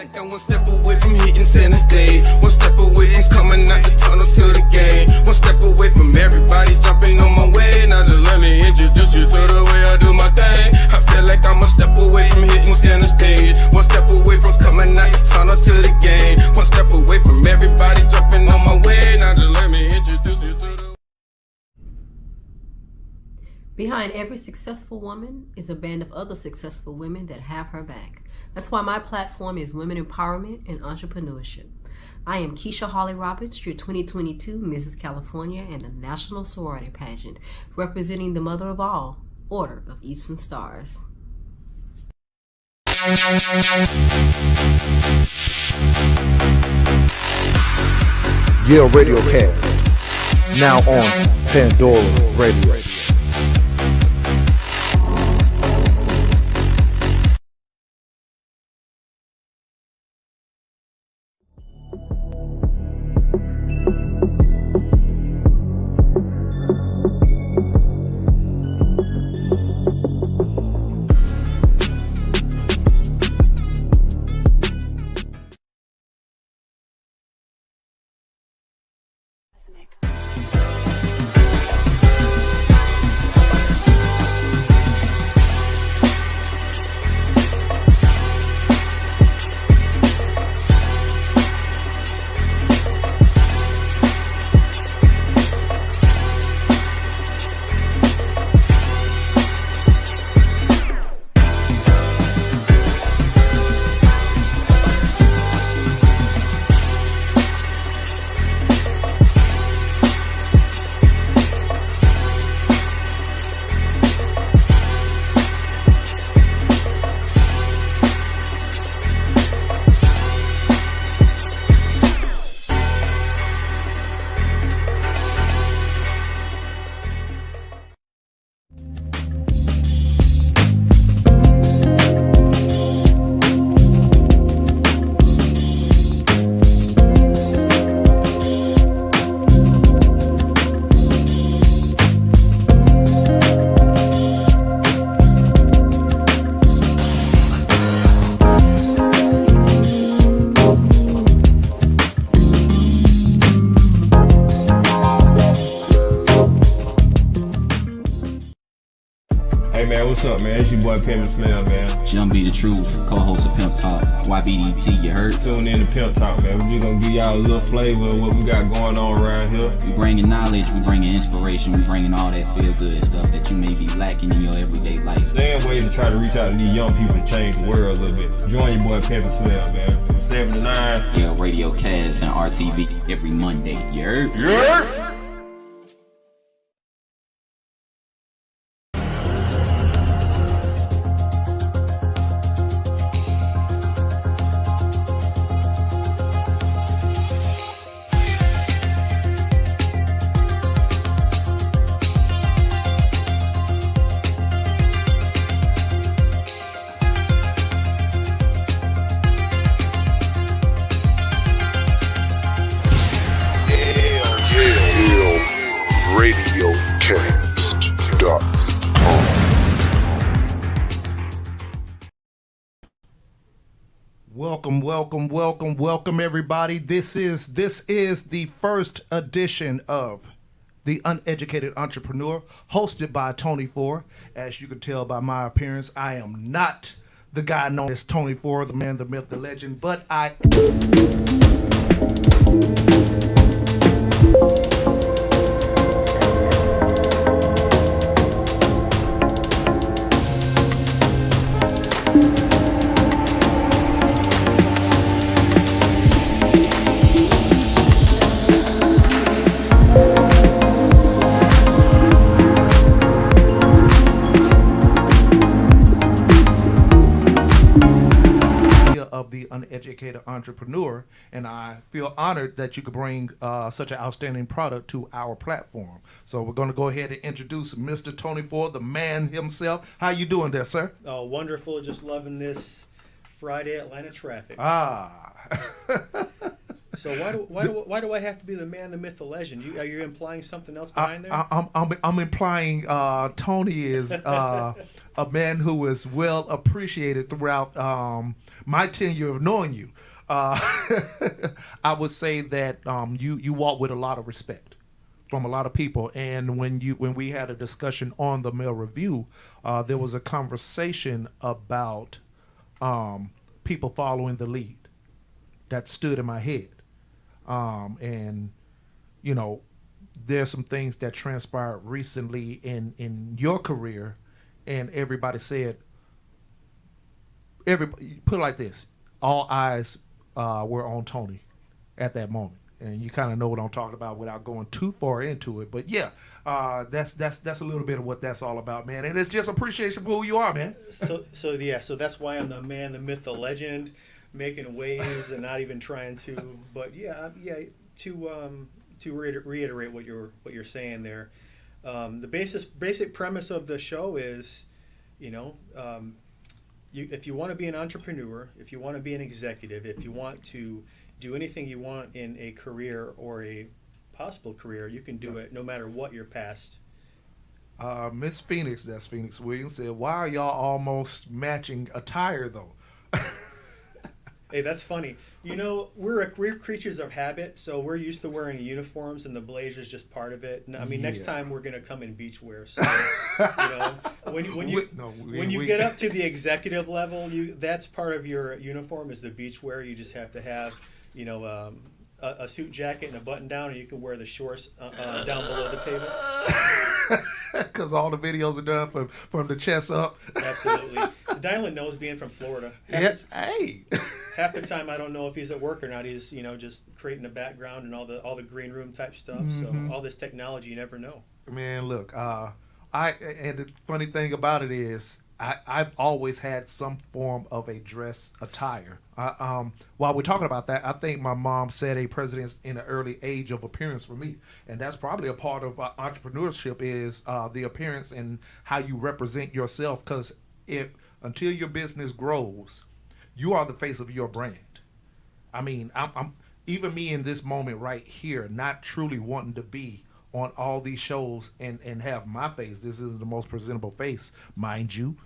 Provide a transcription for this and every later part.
think I'm one step away from hitting center stage. One step away and coming out the tunnel to the game. One step away from everybody jumping on my way. Now just let me introduce you to the way I do my thing. I feel like I'm a step away from hitting center stage. One step away from coming out the tunnel to the game. One step away from everybody jumping on my way. Now just let me introduce you to the... Behind every successful woman is a band of other successful women that have her back. That's why my platform is women empowerment and entrepreneurship. I am Keisha Hawley Roberts, your 2022 Mrs. California and the National Sorority Pageant, representing the mother of all, Order of Eastern Stars. Yale Radio Cast, now on Pandora Radio. What's up, man? It's your boy Pimp Slim, man. Jump Be the Truth, co-host of Pimp Talk, YBDT, you heard? Tune in to Pimp Talk, man. We're just gonna give y'all a little flavor of what we got going on around here. We bringing knowledge, we bringing inspiration, we bringing all that feel-good stuff that you may be lacking in your everyday life. There's ways to try to reach out to these young people to change the world a little bit. Join your boy Pimp Slim, man. From 7 to 9. Yale Radio Cast and RTV every Monday, you heard? You heard? Welcome everybody. This is the first edition of The Uneducated Entrepreneur, hosted by Tony Fore. As you can tell by my appearance, I am not the guy known as Tony Fore, the man, the myth, the legend, but I Uneducated Entrepreneur, and I feel honored that you could bring such an outstanding product to our platform. So we're going to go ahead and introduce Mr. Tony Fore, the man himself. How you doing there, sir? Oh, wonderful. Just loving this Friday Atlanta traffic. So why do I have to be the man, the myth, the legend? Are you implying something else behind there? I'm implying Tony is a man who is well appreciated throughout my tenure of knowing you. I would say that you walk with a lot of respect from a lot of people. And when we had a discussion on the Mail Review, there was a conversation about people following the lead that stood in my head. And there's some things that transpired recently in your career, and everybody said, everybody put it like this: all eyes were on Tony at that moment, and you kind of know what I'm talking about without going too far into it. But yeah, that's a little bit of what that's all about, man. And it's just appreciation for who you are, man. So that's why I'm the man, the myth, the legend, making waves and not even trying to. But to reiterate what you're saying there, the basic premise of the show is, if you want to be an entrepreneur, if you want to be an executive, if you want to do anything you want in a career or a possible career, you can do it no matter what your past. Miss Phoenix, that's Phoenix Williams, said, "Why are y'all almost matching attire though?" Hey, that's funny. We're creatures of habit, so we're used to wearing uniforms, and the blazer's just part of it. I mean, next time we're gonna come in beach wear. So, when you get up to the executive level, that's part of your uniform is the beach wear. You just have to have, a suit jacket and a button down, and you can wear the shorts down below the table. Because all the videos are done from the chest up. Absolutely. Dylan knows, being from Florida. Half the time I don't know if he's at work or not. He's just creating the background and all the green room type stuff. Mm-hmm. So all this technology, you never know. Man, look, and the funny thing about it is I've always had some form of a dress attire. While we're talking about that, I think my mom set a precedence in an early age of appearance for me, and that's probably a part of entrepreneurship is the appearance and how you represent yourself. Because until your business grows, you are the face of your brand. I mean, I'm even me in this moment right here, not truly wanting to be on all these shows and have my face. This isn't the most presentable face, mind you.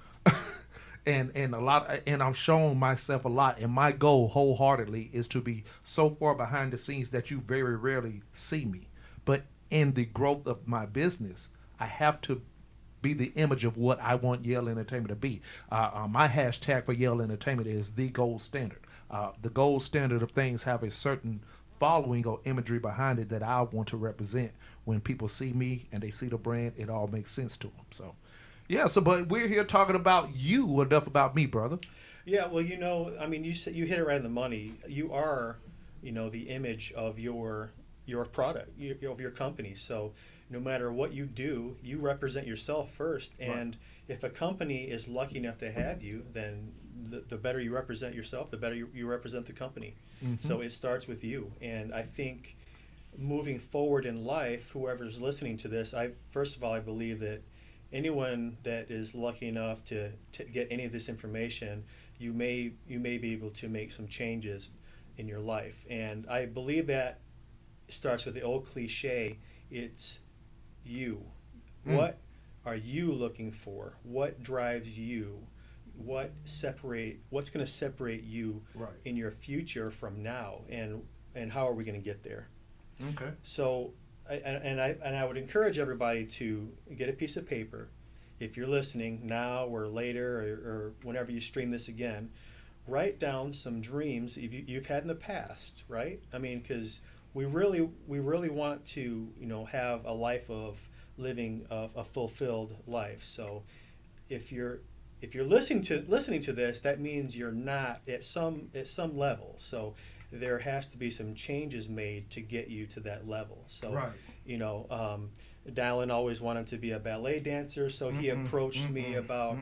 and I'm showing myself a lot. And my goal wholeheartedly is to be so far behind the scenes that you very rarely see me. But in the growth of my business, I have to be the image of what I want Yale Entertainment to be. My hashtag for Yale Entertainment is the gold standard. The gold standard of things have a certain following or imagery behind it that I want to represent. When people see me and they see the brand, it all makes sense to them. So, yeah. But we're here talking about you, enough about me, brother. Yeah. Well, I mean, you hit it right on the money. You are, the image of your product, of your company. So, no matter what you do, you represent yourself first. And if a company is lucky enough to have you, then the better you represent yourself, the better you represent the company. Mm-hmm. So it starts with you. And I think moving forward in life, whoever's listening to this, I believe that anyone that is lucky enough to get any of this information, you may be able to make some changes in your life. And I believe that starts with the old cliche, it's you. What are you looking for? What drives you? What's going to separate you in your future from now? And how are we going to get there? Okay. So, I would encourage everybody to get a piece of paper. If you're listening now or later or whenever you stream this again, write down some dreams you've had in the past, right? I mean, because we really want to, have a life of living a fulfilled life. So, if you're listening to this, that means you're not at some level. So, there has to be some changes made to get you to that level. So, Dallin always wanted to be a ballet dancer, so he approached me about.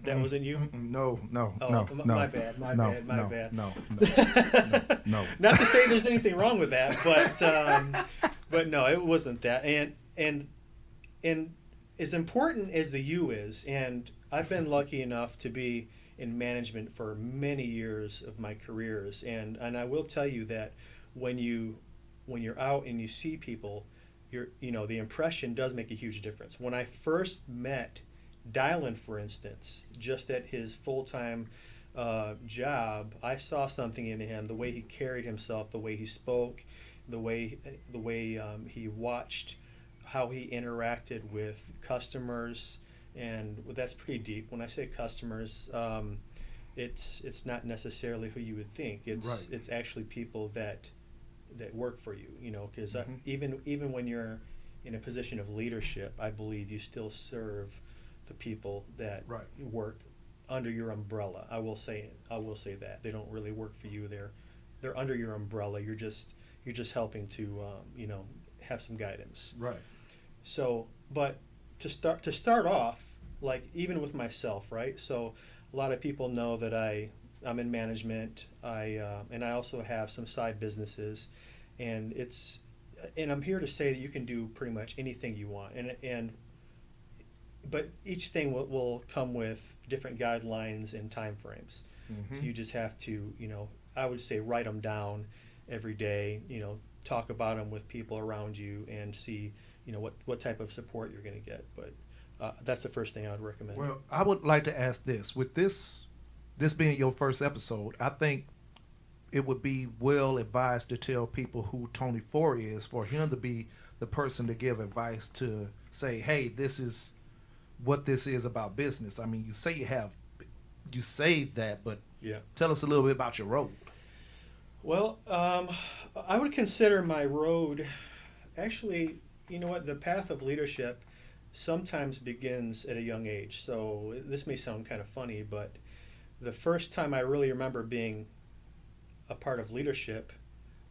That wasn't you? No. My bad. No. Not to say there's anything wrong with that, but no, it wasn't that. And as important as the you is, and I've been lucky enough to be in management for many years of my careers, and I will tell you that when you're out and you see people, the impression does make a huge difference. When I first met Dylan, for instance, just at his full-time job, I saw something in him, the way he carried himself, the way he spoke, the way he watched how he interacted with customers, and that's pretty deep. When I say customers, it's not necessarily who you would think. It's actually people that work for you, because even when you're in a position of leadership, I believe you still serve the people that work under your umbrella. I will say that they don't really work for you. They're under your umbrella. You're just helping to have some guidance. Right. So, but to start off, like even with myself, right? So a lot of people know that I'm in management. And I also have some side businesses, and I'm here to say that you can do pretty much anything you want, but each thing will come with different guidelines and time frames. So you just have to, I would say write them down every day, talk about them with people around you and see, what type of support you're going to get. But that's the first thing I would recommend. Well, I would like to ask this. With this being your first episode, I think it would be well advised to tell people who Tony Fore is, for him to be the person to give advice, to say, hey, this is what this is about business. I mean, you say that, but tell us a little bit about your road. Well, I would consider my road, actually, the path of leadership sometimes begins at a young age. So this may sound kind of funny, but the first time I really remember being a part of leadership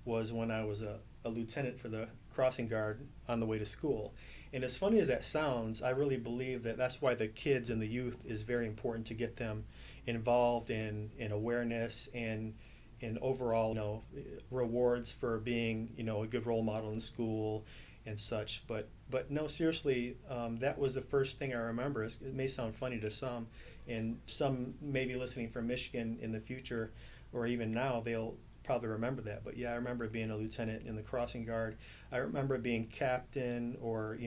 was when I was a lieutenant for the crossing guard on the way to school. And as funny as that sounds, I really believe that that's why the kids and the youth is very important, to get them involved in awareness and in overall, rewards for being, a good role model in school and such. But no, seriously, that was the first thing I remember. It may sound funny to some, and some maybe listening from Michigan in the future, or even now, they'll probably remember that. But yeah, I remember being a lieutenant in the crossing guard. I remember being captain, or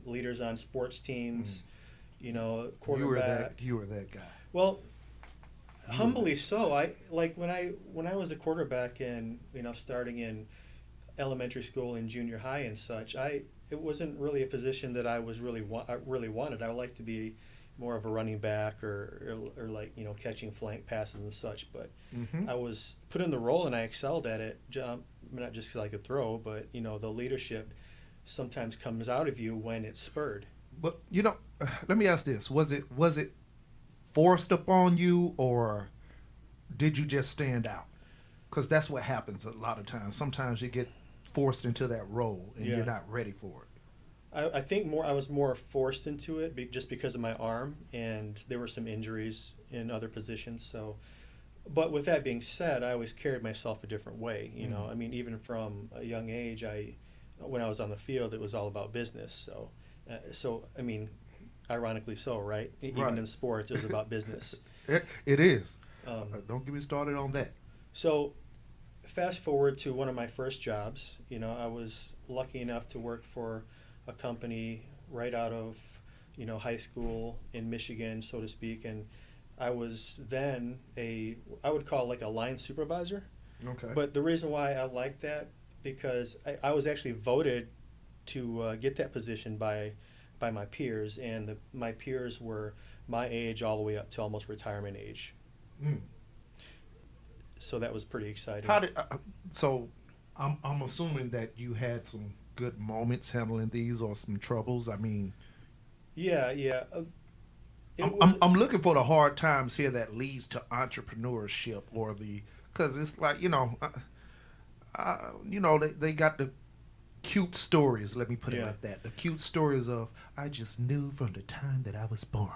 leaders on sports teams. Quarterback. You were that guy. Well, humbly so. I like when I was a quarterback in starting in elementary school and junior high and such. It wasn't really a position that I was really wanted. I would like to be more of a running back or like catching flank passes and such. But I was put in the role and I excelled at it. Not just because I could throw, but the leadership sometimes comes out of you when it's spurred. But let me ask this: was it forced upon you, or did you just stand out? Because that's what happens a lot of times. Sometimes you get forced into that role and you're not ready for it. I think I was more forced into it just because of my arm, and there were some injuries in other positions. So, but with that being said, I always carried myself a different way. I mean, even from a young age, when I was on the field, it was all about business. So I mean, ironically so, right? Even in sports, it was about business. It is. Don't get me started on that. So, fast forward to one of my first jobs. I was lucky enough to work for a company right out of high school in Michigan, so to speak, and I was then I would call it like a line supervisor. Okay. But the reason why I liked that, because I was actually voted to get that position by my peers, and my peers were my age all the way up to almost retirement age. So that was pretty exciting. So I'm assuming that you had some good moments handling these, or some troubles. I mean, yeah. I'm looking for the hard times here that leads to entrepreneurship, or because it's like they got the cute stories. Let me put it like that. The cute stories of, I just knew from the time that I was born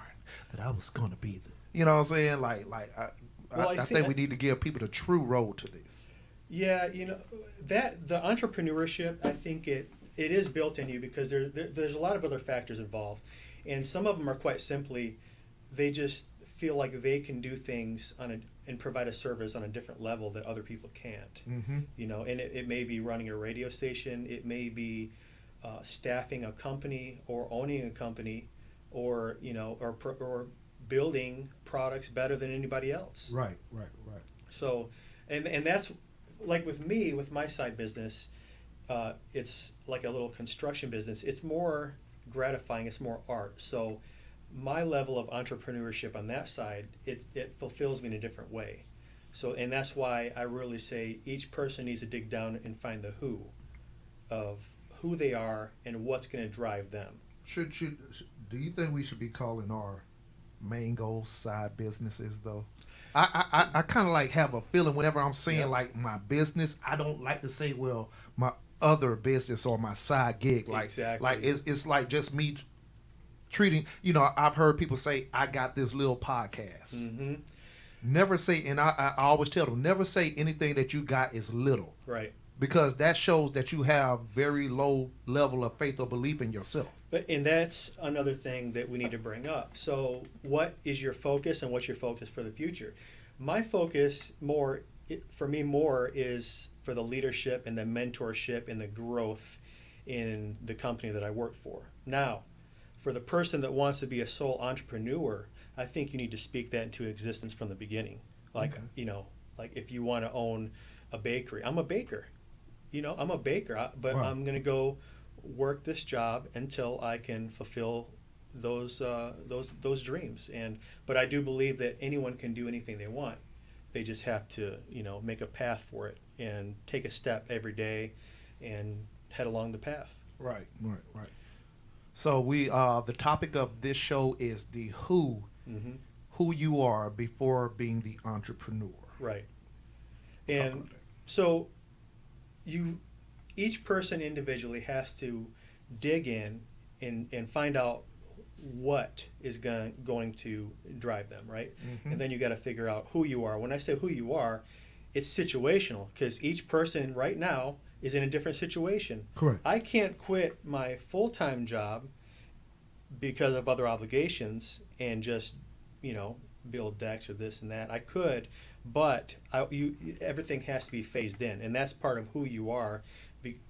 that I was going to be the. You know what I'm saying? I think we need to give people the true road to this. Yeah, that the entrepreneurship, I think it is built in you, because there's a lot of other factors involved, and some of them are quite simply, they just feel like they can do things and provide a service on a different level that other people can't. And it may be running a radio station, it may be staffing a company or owning a company, or or building products better than anybody else. Right. So, and that's like with me, with my side business, it's like a little construction business. It's more gratifying. It's more art. So, my level of entrepreneurship on that side, it fulfills me in a different way. So, and that's why I really say each person needs to dig down and find the who of who they are and what's going to drive them. Do you think we should be calling our main goals side businesses though? I kind of like have a feeling whenever I'm saying like my business, I don't like to say, well, my other business or my side gig. Like, Exactly. like it's like just me treating, I've heard people say, I got this little podcast. Mm-hmm. Never say, and I always tell them, never say anything that you got is little. Right. Because that shows that you have very low level of faith or belief in yourself. And that's another thing that we need to bring up. So what is your focus, and what's your focus for the future? My focus for me is for the leadership and the mentorship and the growth in the company that I work for. Now, for the person that wants to be a sole entrepreneur, I think you need to speak that into existence from the beginning. Like, Okay. Like if you want to own a bakery, I'm a baker. I'm a baker, but Wow. I'm going to go work this job until I can fulfill those dreams. But I do believe that anyone can do anything they want. They just have to, make a path for it and take a step every day and head along the path. Right. So the topic of this show is the who you are before being the entrepreneur. Right. Talk And about that. so each person individually has to dig in and find out what is going to drive them, right? And then you got to figure out who you are. When I say who you are, it's situational, because each person right now is in a different situation. Correct. I can't quit my full-time job because of other obligations and just, build decks or this and that. I could, but everything has to be phased in, and that's part of who you are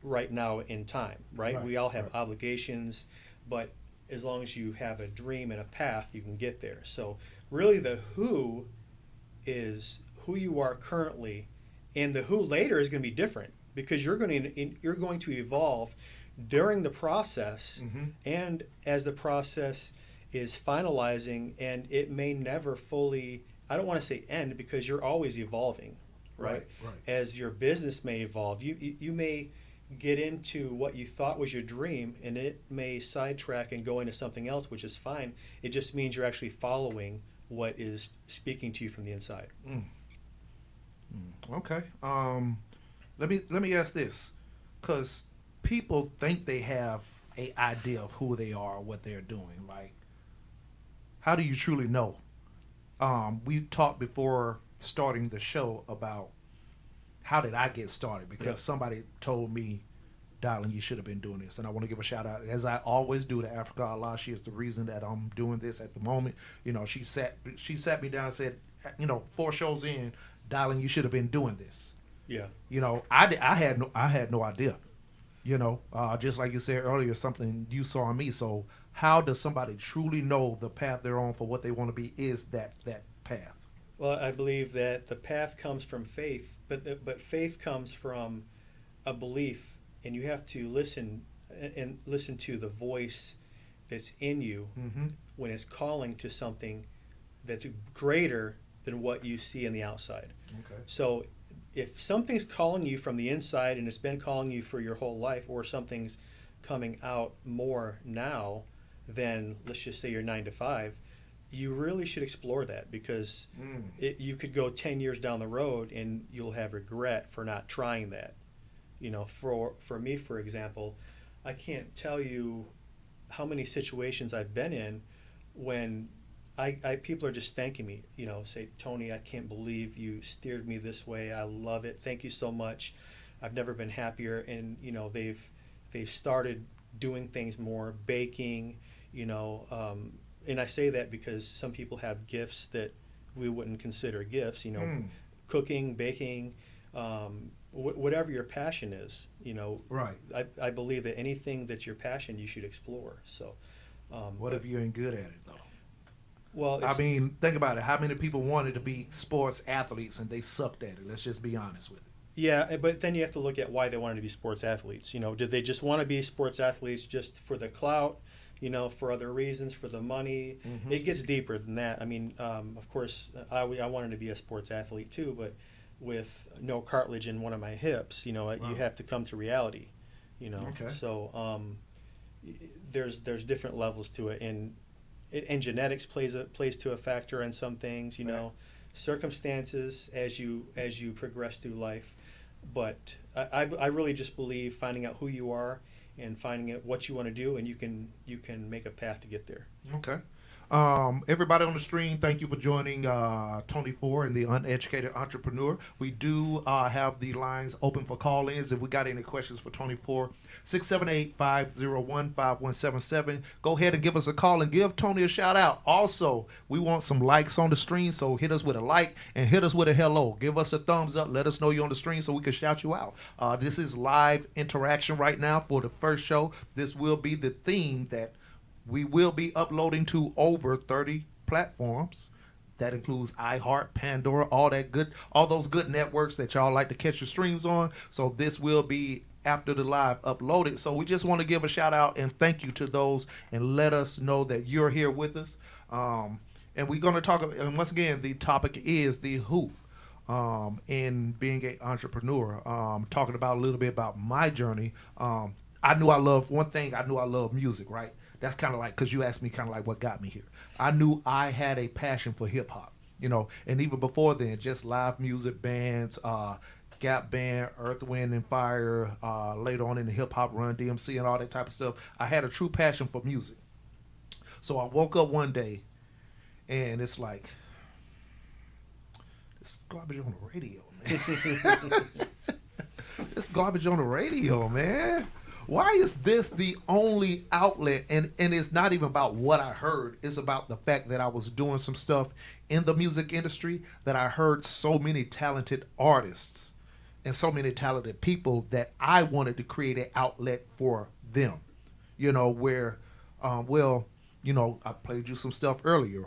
right now in time, right? Right, We all have right. obligations, but as long as you have a dream and a path, you can get there. So really the who is who you are currently, and the who later is going to be different, because you're going to evolve during the process, and as the process is finalizing, and it may never fully, I don't want to say end, because you're always evolving, right? Right. As your business may evolve, you may get into what you thought was your dream, and it may sidetrack and go into something else, which is fine. It just means you're actually following what is speaking to you from the inside. Okay. Let me ask this, because people think they have an idea of who they are, what they're doing. Like, how do you truly know? We talked before starting the show about how did I get started, because somebody told me, darling, you should have been doing this. And I want to give a shout out, as I always do, to Africa Allah. She is the reason that I'm doing this at the moment. She sat me down and said, 4 shows in, darling, you should have been doing this. Yeah. I had no idea. Just like you said earlier, something you saw in me. So how does somebody truly know the path they're on for what they want to be is that path? Well, I believe that the path comes from faith, but faith comes from a belief, and you have to listen to the voice that's in you when it's calling to something that's greater than what you see on the outside. Okay. So if something's calling you from the inside, and it's been calling you for your whole life, or something's coming out more now than, let's just say, your 9 to 5, you really should explore that, because you could go 10 years down the road and you'll have regret for not trying that. For me, for example, I can't tell you how many situations I've been in when people are just thanking me, say, Tony, I can't believe you steered me this way. I love it. Thank you so much. I've never been happier. And, they've started doing things more, baking, and I say that because some people have gifts that we wouldn't consider gifts, cooking, baking, whatever your passion is, Right. I believe that anything that's your passion, you should explore. So, What if you ain't good at it though? well, I mean, think about it. How many people wanted to be sports athletes and they sucked at it? Let's just be honest with it. yeah, but then you have to look at why they wanted to be sports athletes. Did they just want to be sports athletes just for the clout? For other reasons, for the money? It gets deeper than that. I mean, of course, I wanted to be a sports athlete too, but with no cartilage in one of my hips, you have to come to reality. Okay. So there's different levels to it, and genetics plays to a factor in some things. Circumstances as you progress through life. But I really just believe finding out who you are and finding out what you want to do, and you can make a path to get there. Okay. Everybody on the stream, thank you for joining Tony Fore and the Uneducated Entrepreneur. We do have the lines open for call-ins. If we got any questions for Tony Fore, 678-501-5177. Go ahead and give us a call and give Tony a shout out. Also, we want some likes on the stream, so hit us with a like and hit us with a hello. Give us a thumbs up. Let us know you're on the stream so we can shout you out. This is live interaction right now for the first show. This will be the theme that we will be uploading to over 30 platforms. That includes iHeart, Pandora, all those good networks that y'all like to catch your streams on. So this will be after the live uploaded. So we just want to give a shout out and thank you to those and let us know that you're here with us. And we're going to talk, and once again, the topic is the who in being an entrepreneur. Talking about a little bit about my journey. I knew I loved music, right? That's kind of like, because you asked me kind of like what got me here. I knew I had a passion for hip hop, and even before then, just live music bands, Gap Band, Earth, Wind, and Fire, later on in the hip hop Run DMC and all that type of stuff. I had a true passion for music. So I woke up one day and it's like, it's garbage on the radio, man. It's garbage on the radio, man. Why is this the only outlet? And it's not even about what I heard. It's about the fact that I was doing some stuff in the music industry that I heard so many talented artists and so many talented people that I wanted to create an outlet for them. Where, I played you some stuff earlier.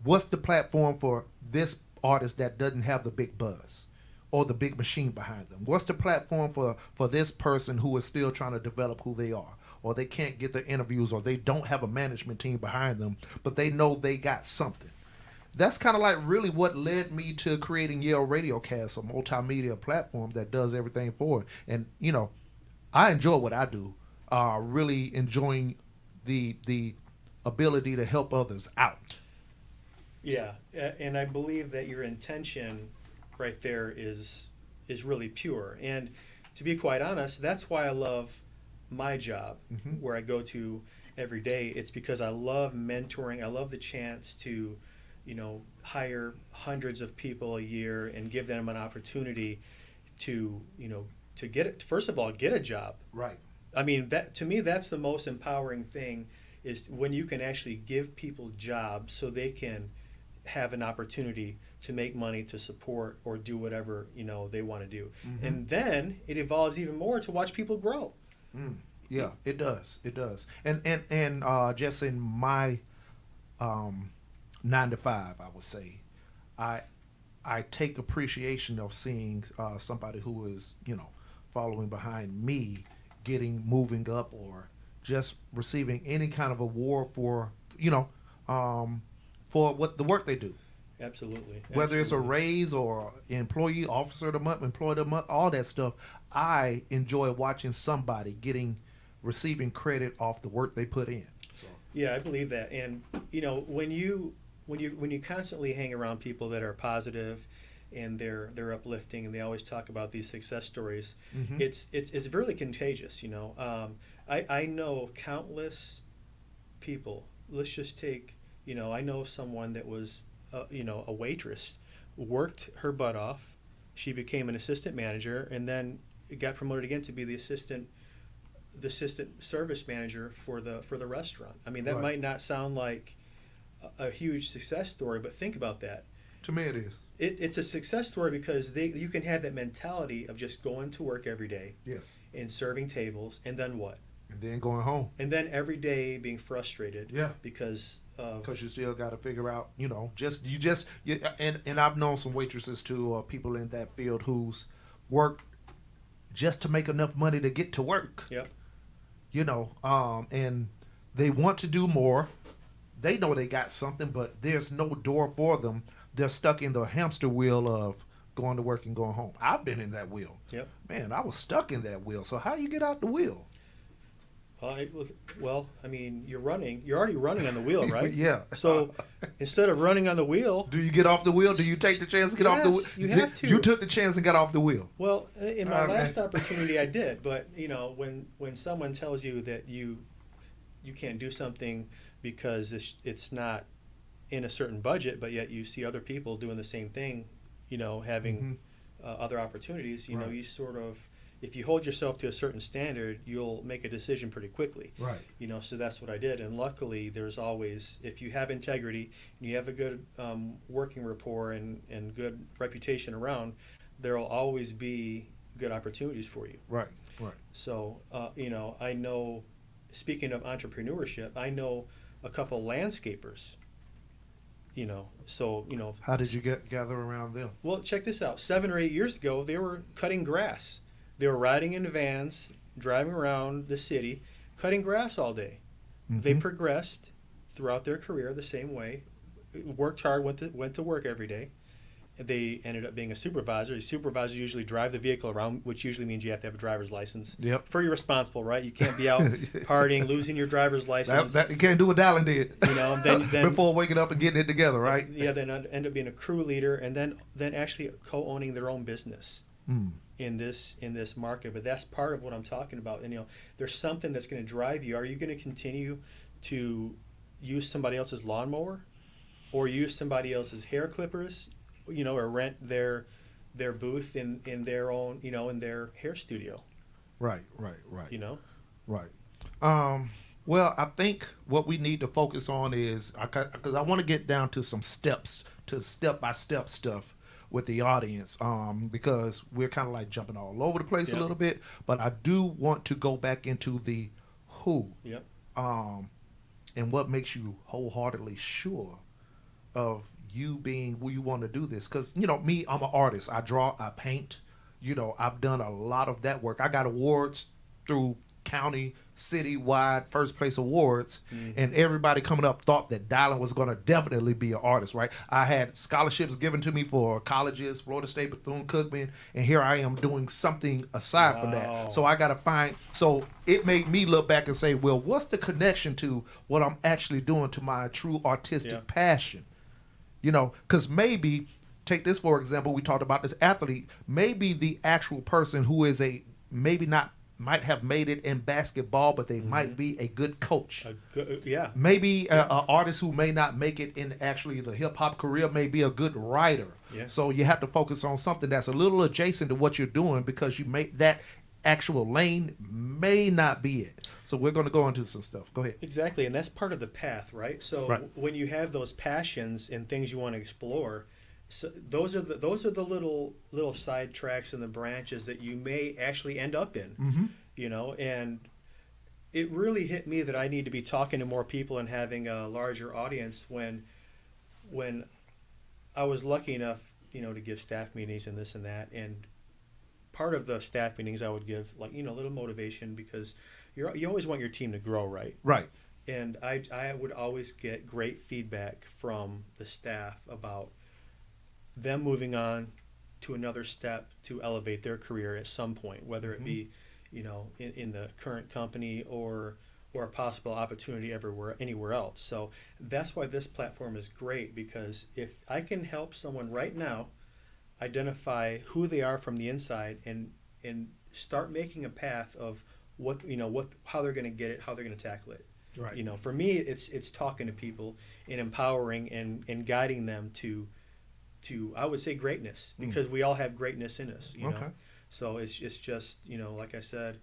What's the platform for this artist that doesn't have the big buzz or the big machine behind them? What's the platform for this person who is still trying to develop who they are, or they can't get the interviews, or they don't have a management team behind them, but they know they got something? That's kind of like really what led me to creating Yale Radiocast, a multimedia platform that does everything for it. And, I enjoy what I do, really enjoying the ability to help others out. Yeah, and I believe that your intention right there is really pure. And to be quite honest, that's why I love my job, where I go to every day. It's because I love mentoring. I love the chance to, hire hundreds of people a year and give them an opportunity to, to get it. First of all, get a job. Right. I mean, that to me, that's the most empowering thing, is when you can actually give people jobs so they can have an opportunity to make money, to support or do whatever they want to do. And then it evolves even more to watch people grow. Yeah, it does. And just in my 9 to 5, I would say, I take appreciation of seeing somebody who is following behind me moving up, or just receiving any kind of award for what the work they do. Absolutely. Whether it's a raise or employee, officer of the month, employee of the month, all that stuff, I enjoy watching somebody receiving credit off the work they put in. So. Yeah, I believe that. And when you constantly hang around people that are positive and they're uplifting, and they always talk about these success stories, it's really contagious. I know countless people. Let's just take, I know someone that was a waitress, worked her butt off. She became an assistant manager, and then got promoted again to be the assistant service manager for the restaurant. I mean, that might not sound like a huge success story, but think about that. To me, it is. It's a success story because you can have that mentality of just going to work every day Yes. and serving tables, and then what? And then going home. And then every day being frustrated. Yeah. Because Because you still got to figure out, and I've known some waitresses too, or people in that field who's worked just to make enough money to get to work. Yep. And they want to do more. They know they got something, but there's no door for them. They're stuck in the hamster wheel of going to work and going home. I've been in that wheel. Yep. Man, I was stuck in that wheel. So how you get out the wheel? Well, I mean, you're already running on the wheel, right? Yeah. So instead of running on the wheel, Do you get off the wheel? Do you take the chance to get off the wheel? Yes, you have to. You took the chance and got off the wheel. well, in my Okay. last opportunity, I did. But when someone tells you that you can't do something because it's not in a certain budget, but yet you see other people doing the same thing, having other opportunities, Right. you sort of, if you hold yourself to a certain standard, you'll make a decision pretty quickly. Right. So that's what I did. And luckily, there's always, if you have integrity and you have a good working rapport and good reputation around, there'll always be good opportunities for you. Right. Right. So, I know, speaking of entrepreneurship, I know a couple landscapers, How did you gather around them? well, check this out. 7 or 8 years ago, they were cutting grass. They were riding in vans, driving around the city, cutting grass all day. They progressed throughout their career the same way, worked hard, went to work every day. They ended up being a supervisor. The supervisors usually drive the vehicle around, which usually means you have to have a driver's license. Yep. Pretty responsible, right? You can't be out partying, losing your driver's license. You can't do what Dallin did. Then Before waking up and getting it together, right? Yeah, then end up being a crew leader, and then actually co-owning their own business in this market. But that's part of what I'm talking about. And there's something that's going to drive you. Are you going to continue to use somebody else's lawnmower, or use somebody else's hair clippers, or rent their booth in their own, in their hair studio? Right. Right. Well, I think what we need to focus on is, because I want to get down to some steps, to step-by-step stuff with the audience, because we're kind of like jumping all over the place a little bit, but I do want to go back into the who, Yep. and what makes you wholeheartedly sure of you being who you want to do this. Because, me, I'm an artist. I draw, I paint. I've done a lot of that work. I got awards through county, city-wide first place awards, and everybody coming up thought that Dallin was going to definitely be an artist, right? I had scholarships given to me for colleges, Florida State, Bethune-Cookman, and here I am doing something aside from that. So I got to so it made me look back and say, well, what's the connection to what I'm actually doing to my true artistic passion? Because maybe, take this for example, we talked about this athlete, maybe the actual person who is might have made it in basketball, but they might be a good coach. Maybe an artist who may not make it in actually the hip-hop career may be a good writer. Yeah. So you have to focus on something that's a little adjacent to what you're doing, because you make that actual lane may not be it. So we're going to go into some stuff. Go ahead. Exactly, and that's part of the path, right? So Right. when you have those passions and things you want to explore, so those are the little side tracks and the branches that you may actually end up in. And it really hit me that I need to be talking to more people and having a larger audience when I was lucky enough, to give staff meetings and this and that. And part of the staff meetings I would give, like, a little motivation, because you always want your team to grow, right? Right. And I would always get great feedback from the staff about them moving on to another step to elevate their career at some point, whether it be, in the current company or a possible opportunity anywhere else. So that's why this platform is great, because if I can help someone right now identify who they are from the inside and start making a path of how they're going to get it, how they're going to tackle it. Right. For me, it's talking to people and empowering and guiding them to I would say greatness, because we all have greatness in us. Okay. So it's just like I said,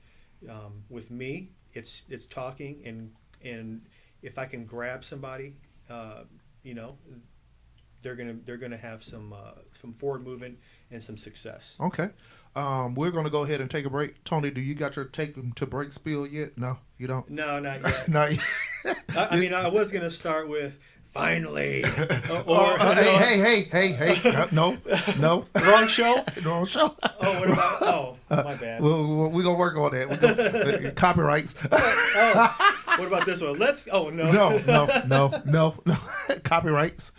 with me, it's talking and if I can grab somebody, they're they're gonna have some forward movement and some success. Okay. We're going to go ahead and take a break. Tony, do you got your take to break spiel yet? No, you don't? No, not yet. Not yet. I mean, I was gonna start with finally. Hey. No. Wrong show? Wrong show. Oh, what about? Oh, my bad. We're going to work on that. Copyrights. What about this one? No. Copyrights.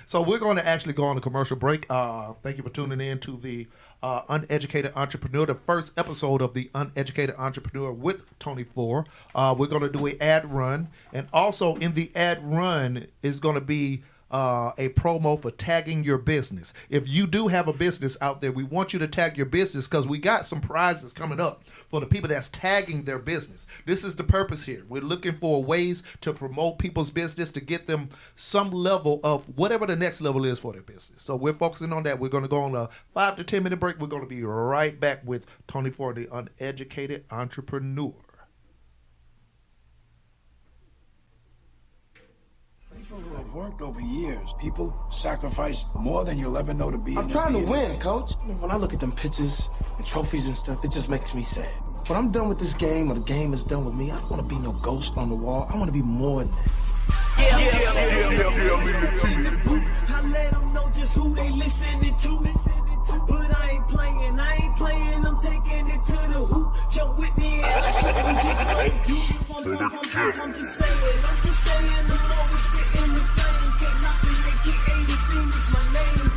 So we're going to actually go on a commercial break. Thank you for tuning in to the Uneducated Entrepreneur, the first episode of the Uneducated Entrepreneur with Tony Fore. We're going to do an ad run, and also in the ad run is going to be a promo for tagging your business. If you do have a business out there, we want you to tag your business because we got some prizes coming up for the people that's tagging their business. This is the purpose here. We're looking for ways to promote people's business to get them some level of whatever the next level is for their business. So we're focusing on that. We're going to go on a 5 to 10 minute break. We're going to be right back with Tony Fore, the Uneducated Entrepreneur. People who have worked over years, people sacrifice more than you'll ever know to be. I'm trying to win, coach. When I look at them pictures and trophies and stuff, it just makes me sad. When I'm done with this game or the game is done with me, I don't want to be no ghost on the wall. I want to be more than that. I let them know just who they listening to. But I ain't playing, I'm taking it to the hoop. Jump with me and I show you just what to do. I'm just saying, I'm always getting the flame. Can't knock me, make it 80 fingers, my name.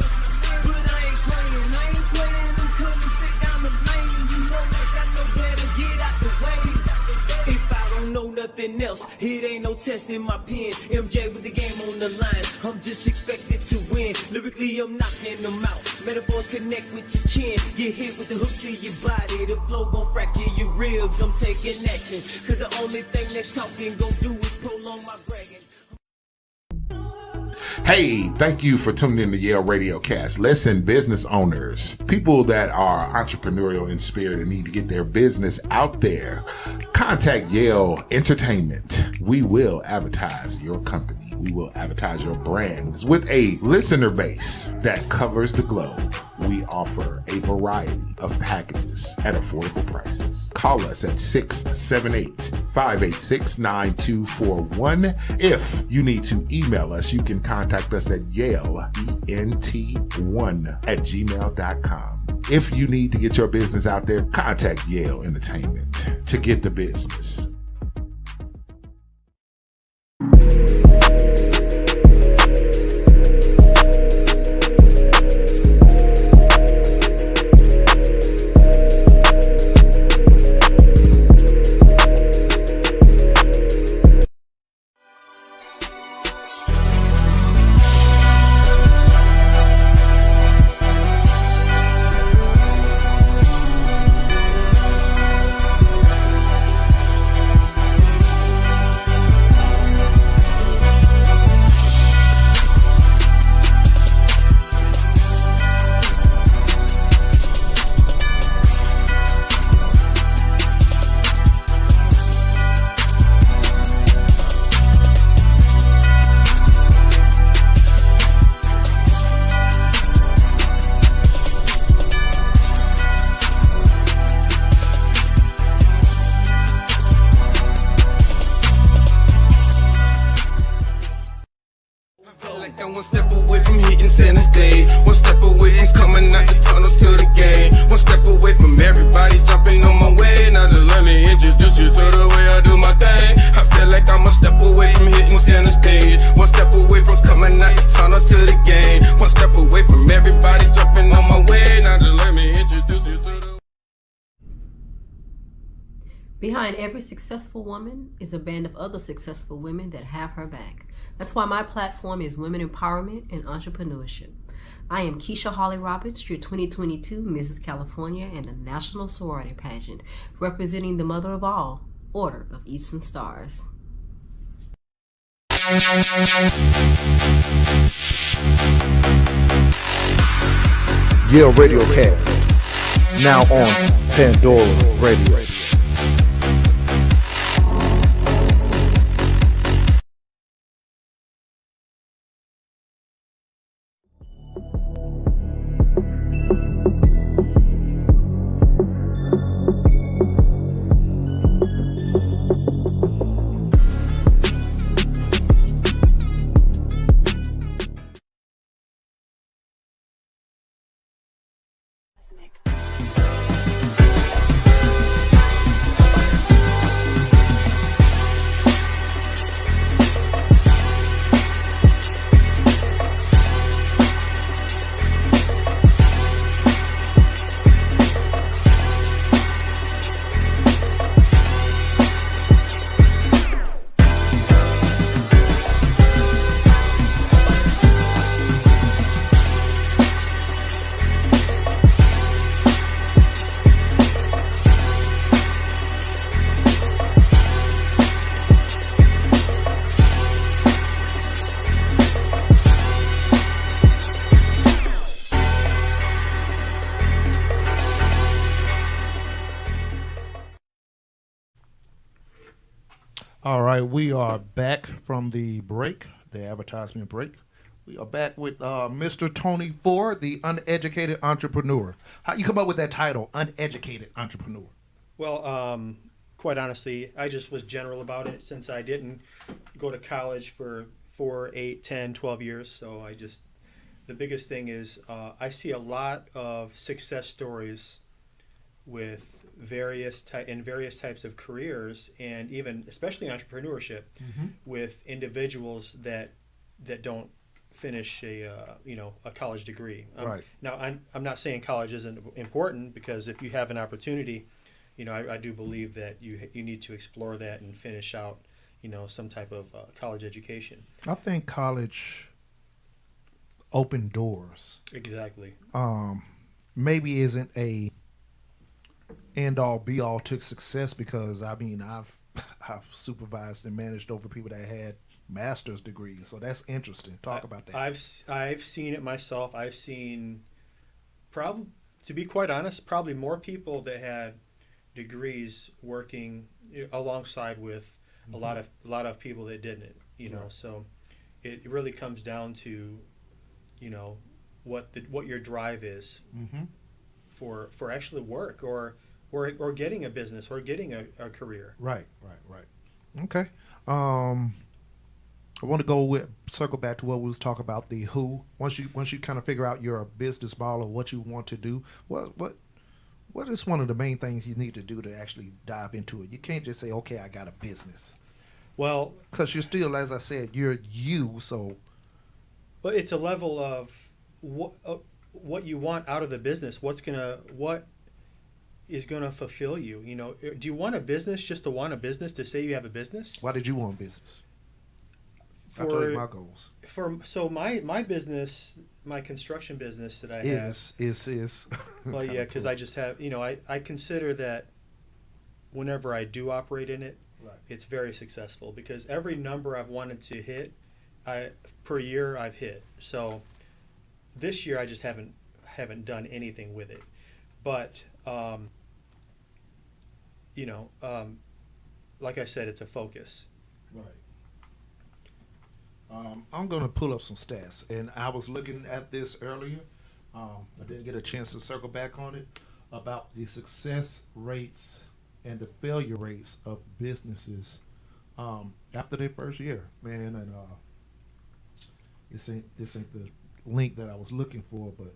But I ain't playing, I'm coming straight down the lane. You know like I know better, get out the way. If I don't know nothing else, it ain't no test in my pen. MJ with the game on the line, I'm just expected to win. Lyrically, I'm knocking them out. Metaphors connect with your chin. Get hit with the hook to your body. The flow gon' fracture your ribs. I'm taking action, cause the only thing that talking gon' do is prolong my bragging. Hey, thank you for tuning in to Yale Radiocast. Listen, business owners, people that are entrepreneurial in spirit and need to get their business out there, contact Yale Entertainment. We will advertise your company. We will advertise your brands with a listener base that covers the globe. We offer a variety of packages at affordable prices. Call us at 678-586-9241. If you need to email us, you can contact us at yaleent1@gmail.com. If you need to get your business out there, contact Yale Entertainment to get the business. One step away from hitting center stage. One step away is coming out the tunnel to the game. One step away from everybody jumping on my way. Now just let me introduce you to the way I do my thing. I feel like I'm a step away from hitting center stage. One step away from coming out the tunnel to the game. One step away from everybody jumping on my way. Now just let me introduce you to the... Behind every successful woman is a band of other successful women that have her back. That's why my platform is women empowerment and entrepreneurship. I am Keisha Holly Roberts, your 2022 Mrs. California and the National Sorority Pageant, representing the mother of all, Order of Eastern Stars. Yale Radiocast, now on Pandora Radio. All right, we are back from the break, the advertisement break. We are back with Mr. Tony Fore, the uneducated entrepreneur. How you come up with that title, uneducated entrepreneur? Well, quite honestly, I just was general about it since I didn't go to college for 4, 8, 10, 12 years. So the biggest thing is I see a lot of success stories with various types of careers, and even especially entrepreneurship, with individuals that don't finish a college degree. Right. Now, I'm not saying college isn't important, because if you have an opportunity, I do believe that you need to explore that and finish out some type of college education. I think college opened doors. Exactly. Maybe isn't a end all be all to success, because I've supervised and managed over people that had master's degrees, so that's interesting. Talk about that. I've seen it myself. I've seen, to be quite honest, probably more people that had degrees working alongside with a lot of people that didn't. So it really comes down to what your drive is for actually work or getting a business or getting a career. Right. Okay. I want to circle back to what we was talking about, the who. Once you kind of figure out your business model, what you want to do, what is one of the main things you need to do to actually dive into it? You can't just say, okay, I got a business. Well, because you're still, as I said, you're you. So, but it's a level of what you want out of the business. What is gonna fulfill you? Do you want a business just to want a business to say you have a business? Why did you want business? I told you my goals. So my business, my construction business that I have is well, yeah, because I just have I consider that whenever I do operate in it, right, it's very successful, because every number I've wanted to hit, per year I've hit. So this year I just haven't done anything with it, but like I said, it's a focus. Right. I'm going to pull up some stats, and I was looking at this earlier. I didn't get a chance to circle back on it, about the success rates and the failure rates of businesses after their first year, man. And this ain't the link that I was looking for, but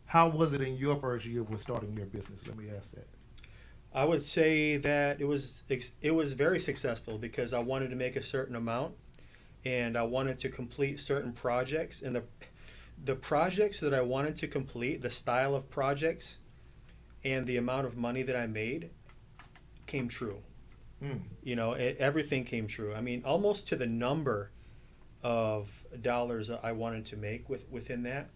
how was it in your first year with starting your business? Let me ask that. I would say that it was very successful, because I wanted to make a certain amount, and I wanted to complete certain projects, and the projects that I wanted to complete, the style of projects, and the amount of money that I made came true. Everything came true. I mean, almost to the number of dollars I wanted to make within that,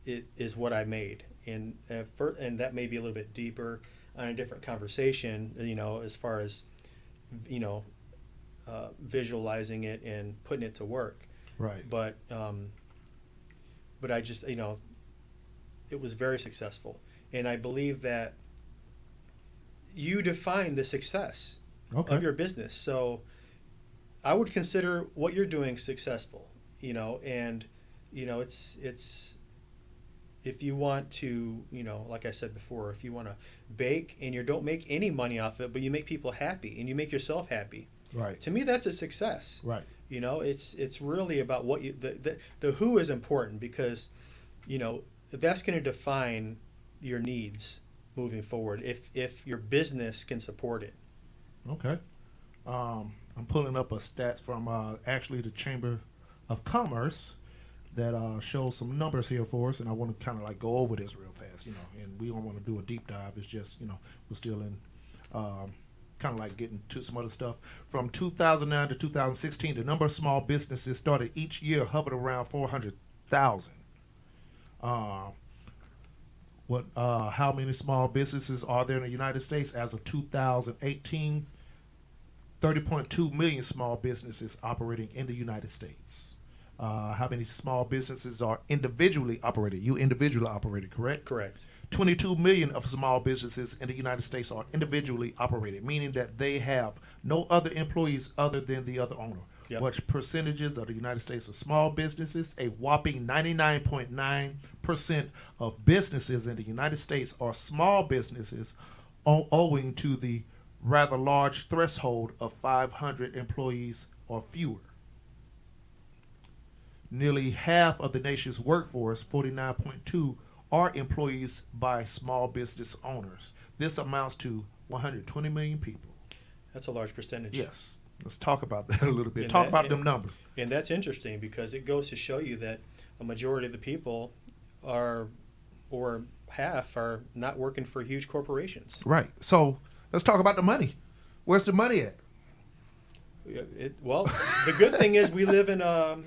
it is what I made, and that may be a little bit deeper on a different conversation, as far as visualizing it and putting it to work. Right. But I just it was very successful, and I believe that you define the success of your business. So I would consider what you're doing successful, and it's if you want to, like I said before, if you want to bake and you don't make any money off it, but you make people happy and you make yourself happy, right? To me, that's a success. Right. It's really about what the who is important, because that's going to define your needs moving forward if your business can support it. Okay. I'm pulling up a stats from actually the Chamber of Commerce that shows some numbers here for us, and I want to kind of like go over this real fast, and we don't want to do a deep dive. It's just, we're still in kind of like getting to some other stuff. From 2009 to 2016, the number of small businesses started each year hovered around 400,000. How many small businesses are there in the United States as of 2018? 30.2 million small businesses operating in the United States. How many small businesses are individually operated? You individually operated, correct? Correct. 22 million of small businesses in the United States are individually operated, meaning that they have no other employees other than the other owner. Yep. What percentages of the United States are small businesses? A whopping 99.9% of businesses in the United States are small businesses, owing to the rather large threshold of 500 employees or fewer. Nearly half of the nation's workforce, 49.2, are employees by small business owners. This amounts to 120 million people. That's a large percentage. Yes. Let's talk about that a little bit. Talk about them numbers. And that's interesting because it goes to show you that a majority of the people are, or half, are not working for huge corporations. Right. So let's talk about the money. Where's the money at? Well, the good thing is we live in a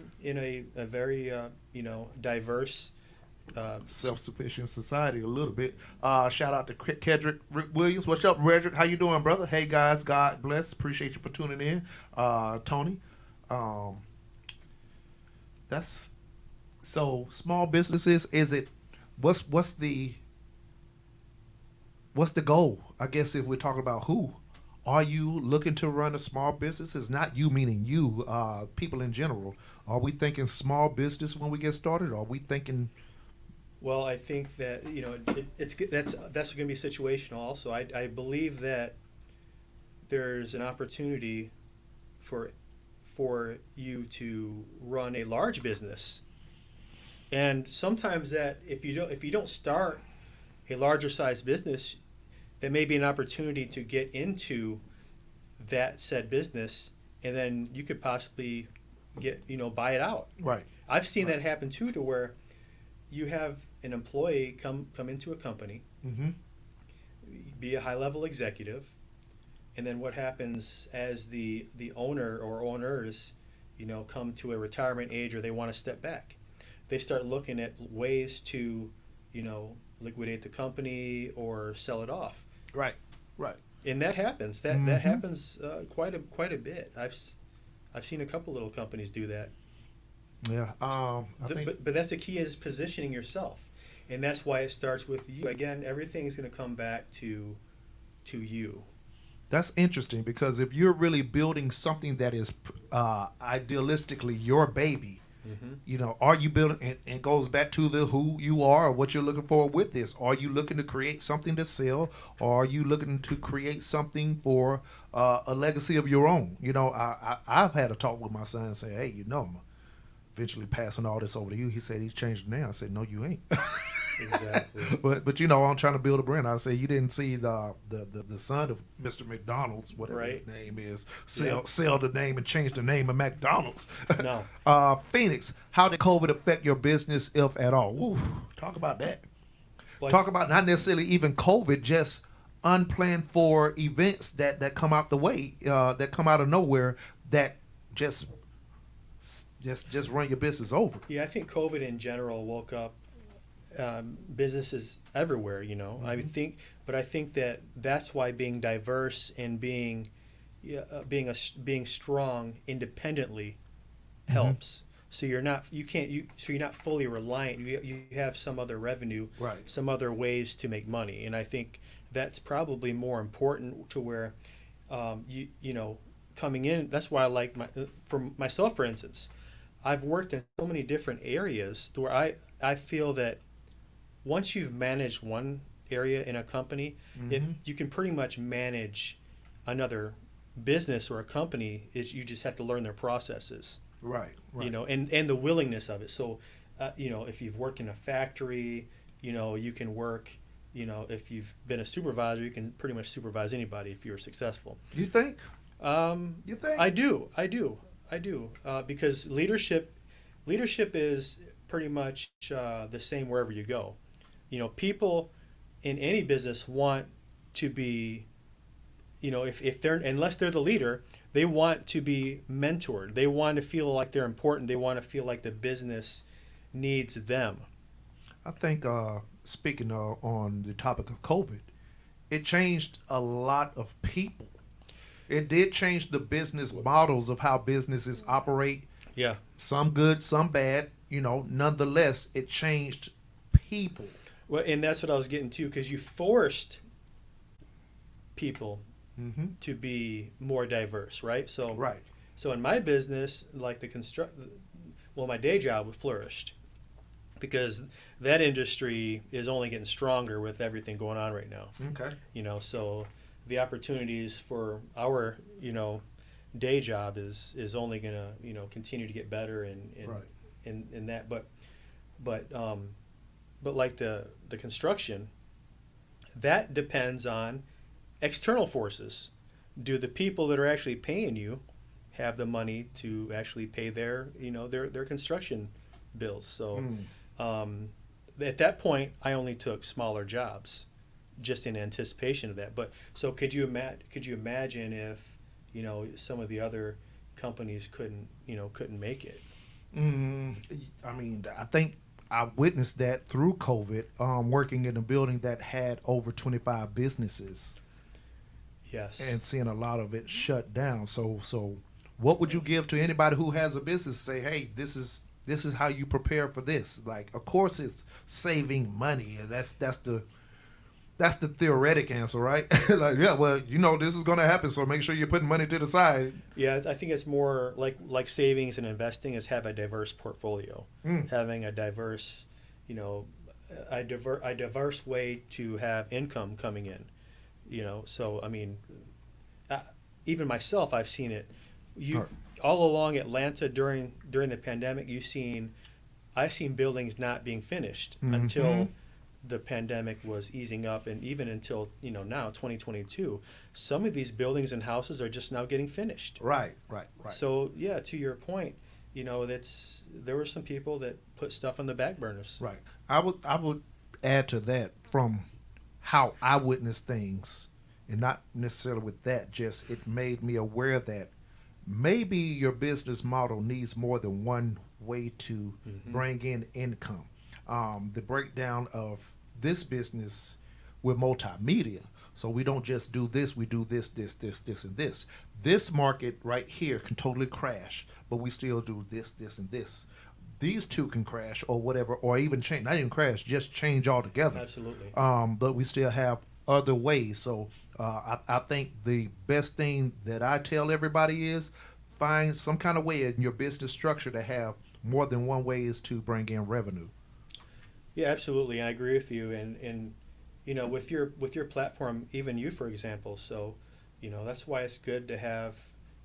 very diverse, self-sufficient society a little bit. Shout out to Kedrick Williams. What's up, Redrick? How you doing, brother? Hey, guys. God bless. Appreciate you for tuning in. Tony. That's so small businesses. Is it? What's the goal? I guess if we're talking about who. Are you looking to run a small business? It's not you, meaning you, people in general. Are we thinking small business when we get started? Or are we thinking? Well, I think that that's going to be situational. Also, I believe that there's an opportunity for you to run a large business, and sometimes that if you don't start a larger size business, there may be an opportunity to get into that said business, and then you could possibly buy it out. Right. I've seen that happen too, to where you have an employee come into a company, be a high level executive, and then what happens as the owner or owners, come to a retirement age or they want to step back, they start looking at ways to, liquidate the company or sell it off. Right. And that happens. That happens quite a bit. I've seen a couple little companies do that. Yeah. But that's the key, is positioning yourself, and that's why it starts with you. Again, everything is going to come back to you. That's interesting, because if you're really building something that is idealistically your baby, are you building, and goes back to the who you are or what you're looking for with this. Are you looking to create something to sell, or are you looking to create something for a legacy of your own? I've had a talk with my son and say, hey, I'm eventually passing all this over to you. He said he's changed the name. I said, no, you ain't. Exactly. but I'm trying to build a brand. I say, you didn't see the son of Mr. McDonald's, whatever his name is, sell the name and change the name of McDonald's. No. Phoenix, how did COVID affect your business, if at all? Ooh, talk about that. Talk about not necessarily even COVID, just unplanned for events that come out the way, that come out of nowhere, that just run your business over. Yeah, I think COVID in general woke up businesses everywhere. I think that's why being diverse and being strong independently helps. So you're not fully reliant. You have some other revenue, right, some other ways to make money, and I think that's probably more important to where coming in. That's why I like for myself, for instance, I've worked in so many different areas to where I feel that once you've managed one area in a company, you can pretty much manage another business or a company. You just have to learn their processes. Right. And the willingness of it. So, if you've worked in a factory, you can work if you've been a supervisor, you can pretty much supervise anybody if you're successful. You think? You think? I do. Because leadership is pretty much the same wherever you go. People in any business want to be, if they're, unless they're the leader, they want to be mentored. They want to feel like they're important. They want to feel like the business needs them. I think speaking on the topic of COVID, it changed a lot of people. It did change the business models of how businesses operate. Yeah. Some good, some bad. Nonetheless, it changed people. Well, and that's what I was getting to, because you forced people to be more diverse, right? So, right. So in my business, like my day job flourished, because that industry is only getting stronger with everything going on right now. Okay. So the opportunities for our, day job is only going to, continue to get better in that. But like the construction, that depends on external forces. Do the people that are actually paying you have the money to actually pay their construction bills? So at that point, I only took smaller jobs, just in anticipation of that. But so could you imagine if some of the other companies couldn't make it? I mean, I think I witnessed that through COVID, working in a building that had over 25 businesses. Yes. And seeing a lot of it shut down. So what would you give to anybody who has a business? Say, hey, this is how you prepare for this. Like, of course, it's saving money. That's the theoretic answer, right? Like, yeah, well, this is going to happen, so make sure you're putting money to the side. Yeah, I think it's more like savings and investing is have a diverse portfolio, having a diverse, a diverse way to have income coming in. So I mean, even myself, I've seen it. All along Atlanta during the pandemic, I've seen buildings not being finished until the pandemic was easing up, and even until now 2022, some of these buildings and houses are just now getting finished. Right. So yeah, to your point, there were some people that put stuff on the back burners. Right. I would add to that from how I witnessed things, and not necessarily with that, just it made me aware that maybe your business model needs more than one way to bring in income. The breakdown of this business with multimedia. So we don't just do this, we do this, and this. This market right here can totally crash, but we still do this, and this. These two can crash or whatever, or even change. Not even crash, just change altogether. Absolutely. But we still have other ways. So I think the best thing that I tell everybody is find some kind of way in your business structure to have more than one way is to bring in revenue. Yeah, absolutely. I agree with you. And with your platform, even you, for example. So, that's why it's good to have,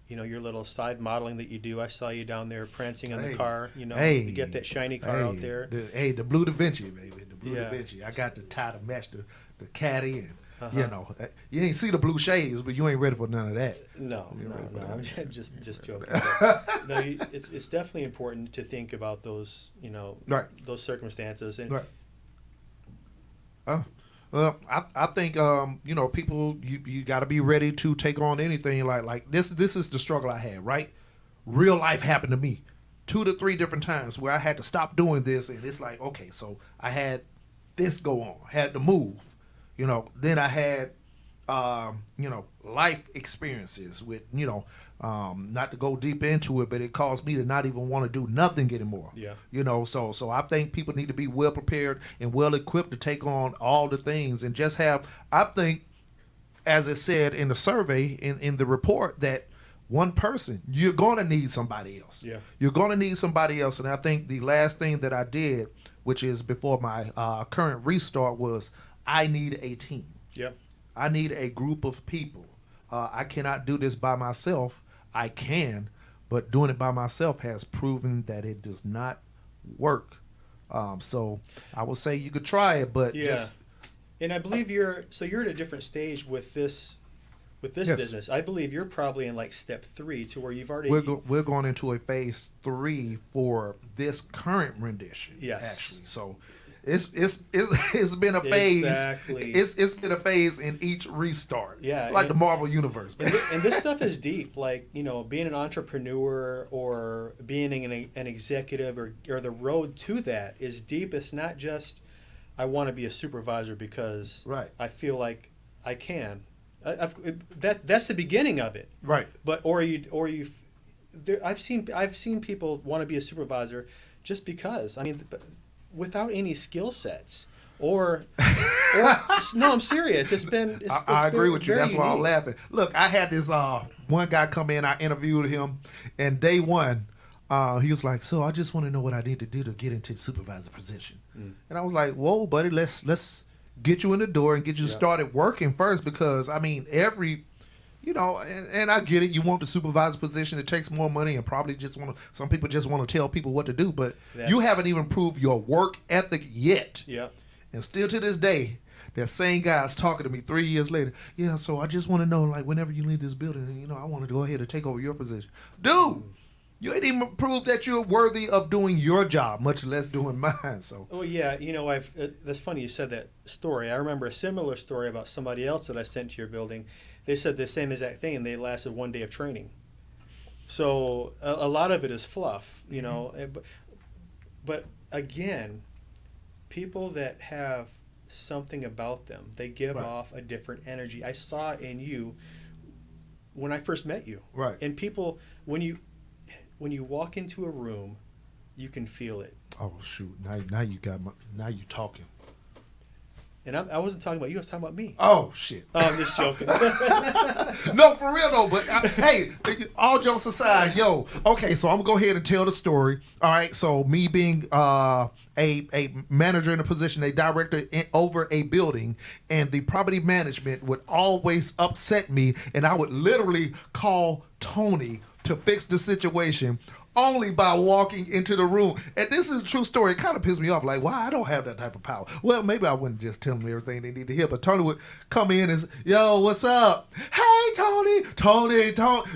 your little side modeling that you do. I saw you down there prancing in the car, you get that shiny car out there. The Blue Da Vinci, baby. The Blue Da Vinci. I got the tie to match the caddy, and you ain't see the blue shades, but you ain't ready for none of that. No. I'm just joking. No, it's definitely important to think about those, those circumstances. And well, I think people, you got to be ready to take on anything like this. This is the struggle I had, right? Real life happened to me 2 to 3 different times where I had to stop doing this, and it's like, okay, so I had this go on, had to move. Then I had, life experiences with, not to go deep into it, but it caused me to not even want to do nothing anymore. Yeah. So I think people need to be well prepared and well equipped to take on all the things and just have, I think, as it said in the survey, in the report, that one person, you're going to need somebody else. Yeah. You're going to need somebody else. And I think the last thing that I did, which is before my current restart, was I need a team. Yeah. I need a group of people. I cannot do this by myself. I can, but doing it by myself has proven that it does not work. So I would say you could try it, but just And I believe you're at a different stage with this Yes. business. I believe you're probably in like step 3 to where you've already. We're going into a phase 3 for this current rendition. Yes. Actually, so it's been a phase. Exactly. It's been a phase in each restart. Yeah, it's like and- the Marvel universe. Man. And this stuff is deep. Like, being an entrepreneur or being an executive or the road to that is deep. It's not just I want to be a supervisor because Right. I feel like I can. That's the beginning of it. Right. But I've seen people want to be a supervisor just because. I mean, without any skill sets or no, I'm serious. I agree with you. very That's why I'm unique. laughing. Look, I had this one guy come in. I interviewed him, and day one, he was like, "So I just want to know what I need to do to get into the supervisor position." And I was like, "Whoa, buddy, let's get you in the door and get you started working first, because I mean and I get it. You want the supervisor position. It takes more money, and probably some people just want to tell people what to do. But you haven't even proved your work ethic yet. Yeah. And still to this day, that same guy's talking to me 3 years later. Yeah, so I just want to know, like, whenever you leave this building, I want to go ahead and take over your position. Dude, you ain't even proved that you're worthy of doing your job, much less doing mine. So. Oh yeah, that's funny you said that story. I remember a similar story about somebody else that I sent to your building. They said the same exact thing, and they lasted 1 day of training. So a lot of it is fluff, But again, people that have something about them, they give off a different energy. I saw it in you when I first met you. Right. And people, when you walk into a room, you can feel it. Oh shoot! Now you talking. And I wasn't talking about you. I was talking about me. Oh shit! Oh, I'm just joking. No, for real though. But hey, all jokes aside, okay. So I'm gonna go ahead and tell the story. All right. So me being a manager in a position, a director over a building, and the property management would always upset me, and I would literally call Tony to fix the situation only by walking into the room. And this is a true story. It kind of pissed me off. Like, why? I don't have that type of power. Well, maybe I wouldn't just tell them everything they need to hear, but Tony would come in and say, yo, what's up? Hey, Tony.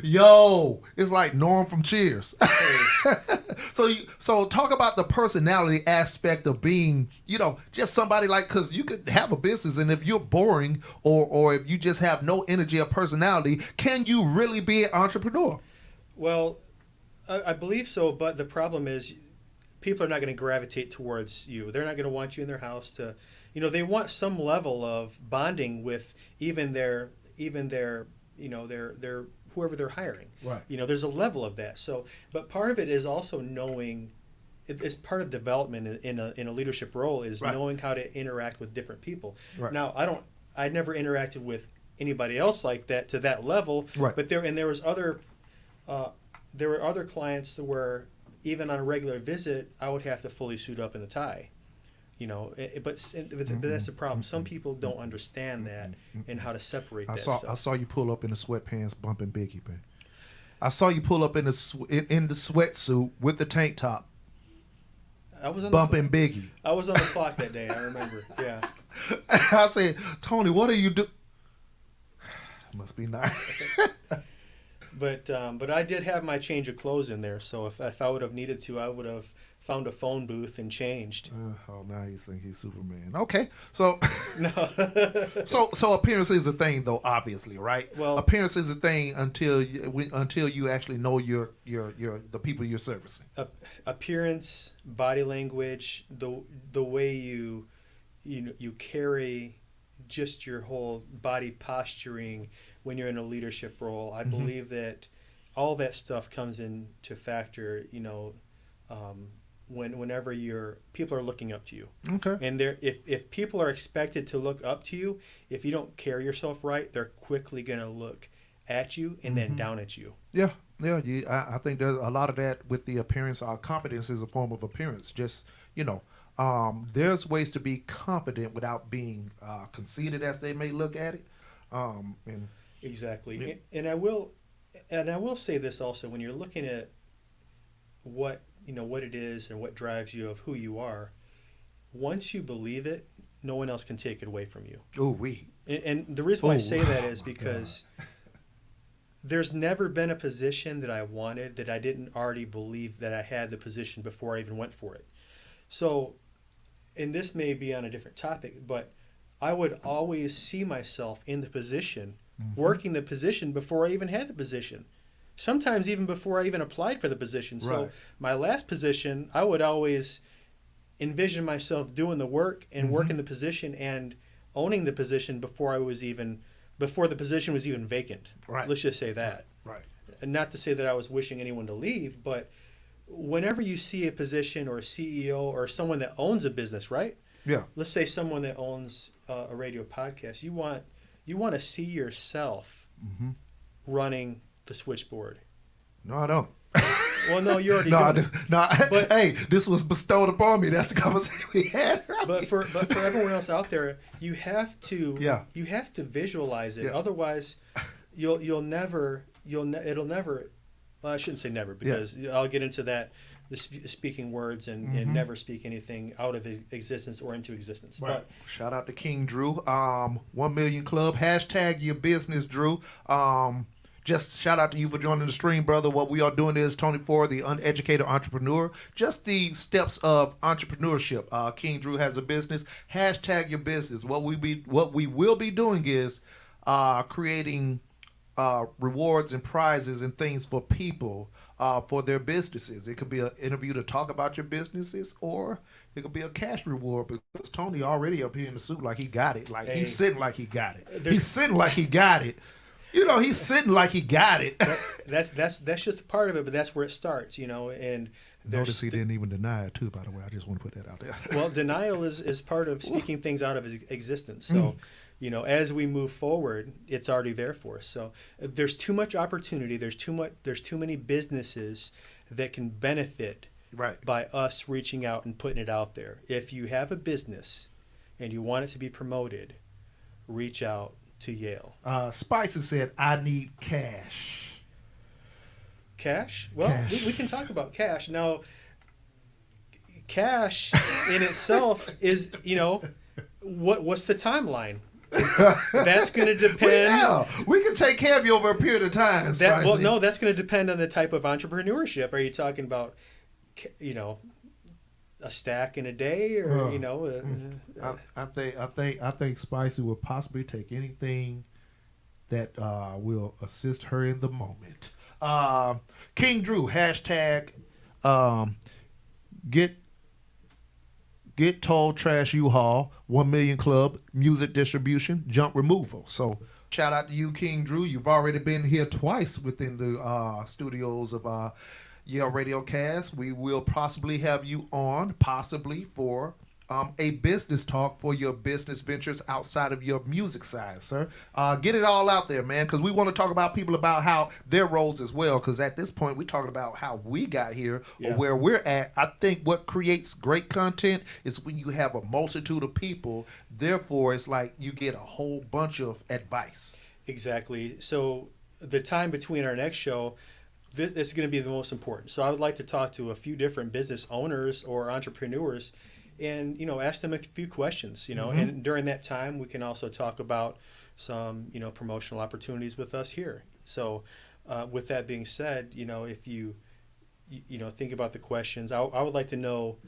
Yo, it's like Norm from Cheers. So talk about the personality aspect of being, just somebody because you could have a business, and if you're boring or if you just have no energy or personality, can you really be an entrepreneur? Well, I believe so, but the problem is people are not going to gravitate towards you. They're not going to want you in their house to, they want some level of bonding with even their whoever they're hiring. Right. There's a level of that. So, but part of it is also knowing. It's part of development in a leadership role is knowing how to interact with different people. Right. Now, I never interacted with anybody else like that to that level. Right. But there were other clients where even on a regular visit, I would have to fully suit up in a tie. But that's the problem. Some people don't understand that and how to separate that stuff. I saw you pull up in the sweatpants bumping Biggie, man. I saw you pull up in the sweatsuit with the tank top. I was on bumping Biggie. I was on the clock that day. I remember. Yeah. I said, Tony, what are you doing? Must be nice. But I did have my change of clothes in there, so if I would have needed to, I would have found a phone booth and changed. Now you think he's Superman. Okay, so no. so appearance is a thing, though, obviously, right? Well, appearance is a thing until you actually know the people you're servicing. Appearance, body language, the way you carry, just your whole body posturing when you're in a leadership role. I believe that all that stuff comes into factor, whenever people are looking up to you. Okay. And if people are expected to look up to you, if you don't carry yourself right, they're quickly going to look at you and then down at you. Yeah. I think there's a lot of that with the appearance. Confidence is a form of appearance. Just, there's ways to be confident without being conceited, as they may look at it. Exactly. Yeah. And I will say this also, when you're looking at what it is and what drives you of who you are, once you believe it no one else can take it away from you. Oh, we. And the reason why I say that is my because there's never been a position that I wanted that I didn't already believe that I had the position before I even went for it. So, and this may be on a different topic, but I would always see myself in the position, working the position before I even had the position. Sometimes even before I even applied for the position. So Right. my last position, I would always envision myself doing the work and working the position and owning the position before the position was even vacant. Right. Let's just say that. Right. And not to say that I was wishing anyone to leave, but whenever you see a position or a CEO or someone that owns a business, right? Yeah. Let's say someone that owns a radio podcast. You want to see yourself running the switchboard. No, I don't. Well, no, you already No, I do. do. No, But- hey, this was bestowed upon me. That's the conversation we had. But for everyone else out there, you have to Yeah. you have to visualize it. Yeah. Otherwise, it'll never. Well, I shouldn't say never because I'll get into that. Speaking words and never speak anything out of existence or into existence. Right. Shout out to King Drew. 1 Million Club. Hashtag your business, Drew. Just shout out to you for joining the stream, brother. What we are doing is Tony Fore, the uneducated entrepreneur. Just the steps of entrepreneurship. King Drew has a business. Hashtag your business. What we will be doing is creating rewards and prizes and things for people for their businesses. It could be an interview to talk about your businesses, or it could be a cash reward because Tony already up here in the suit like he got it. Like he's sitting like he got it. He's sitting like he got it. You know, he's sitting like he got it. That's just a part of it, but that's where it starts, you know. And Notice he didn't even deny it too, by the way. I just want to put that out there. Well, denial is part of speaking things out of existence. So, you know, as we move forward, it's already there for us. So there's too much opportunity. There's too many businesses that can benefit by us reaching out and putting it out there. If you have a business and you want it to be promoted, reach out to Yale. Spicer said, I need cash. Cash? Well, Cash. We can talk about cash. Now, cash in itself is, you know, what's the timeline? That's going to depend. We can take care of you over a period of time. Well, no, that's going to depend on the type of entrepreneurship. Are you talking about, you know, a stack in a day, or you know? I think Spicy will possibly take anything that will assist her in the moment. King Drew, hashtag get told trash U-Haul, 1 Million Club, music distribution, junk removal. So shout out to you, King Drew. You've already been here twice within the studios of Yale Radio Cast. We will possibly have you on, possibly for a business talk for your business ventures outside of your music side, sir. Get it all out there, man, because we want to talk about people about how their roles as well, because at this point we're talking about how we got here or where we're at. I think what creates great content is when you have a multitude of people. Therefore, it's like you get a whole bunch of advice. Exactly. So the time between our next show, this is going to be the most important. So I would like to talk to a few different business owners or entrepreneurs and, you know, ask them a few questions, you know, and during that time we can also talk about some, you know, promotional opportunities with us here. So with that being said, you know, if you know, think about the questions, I would like to know,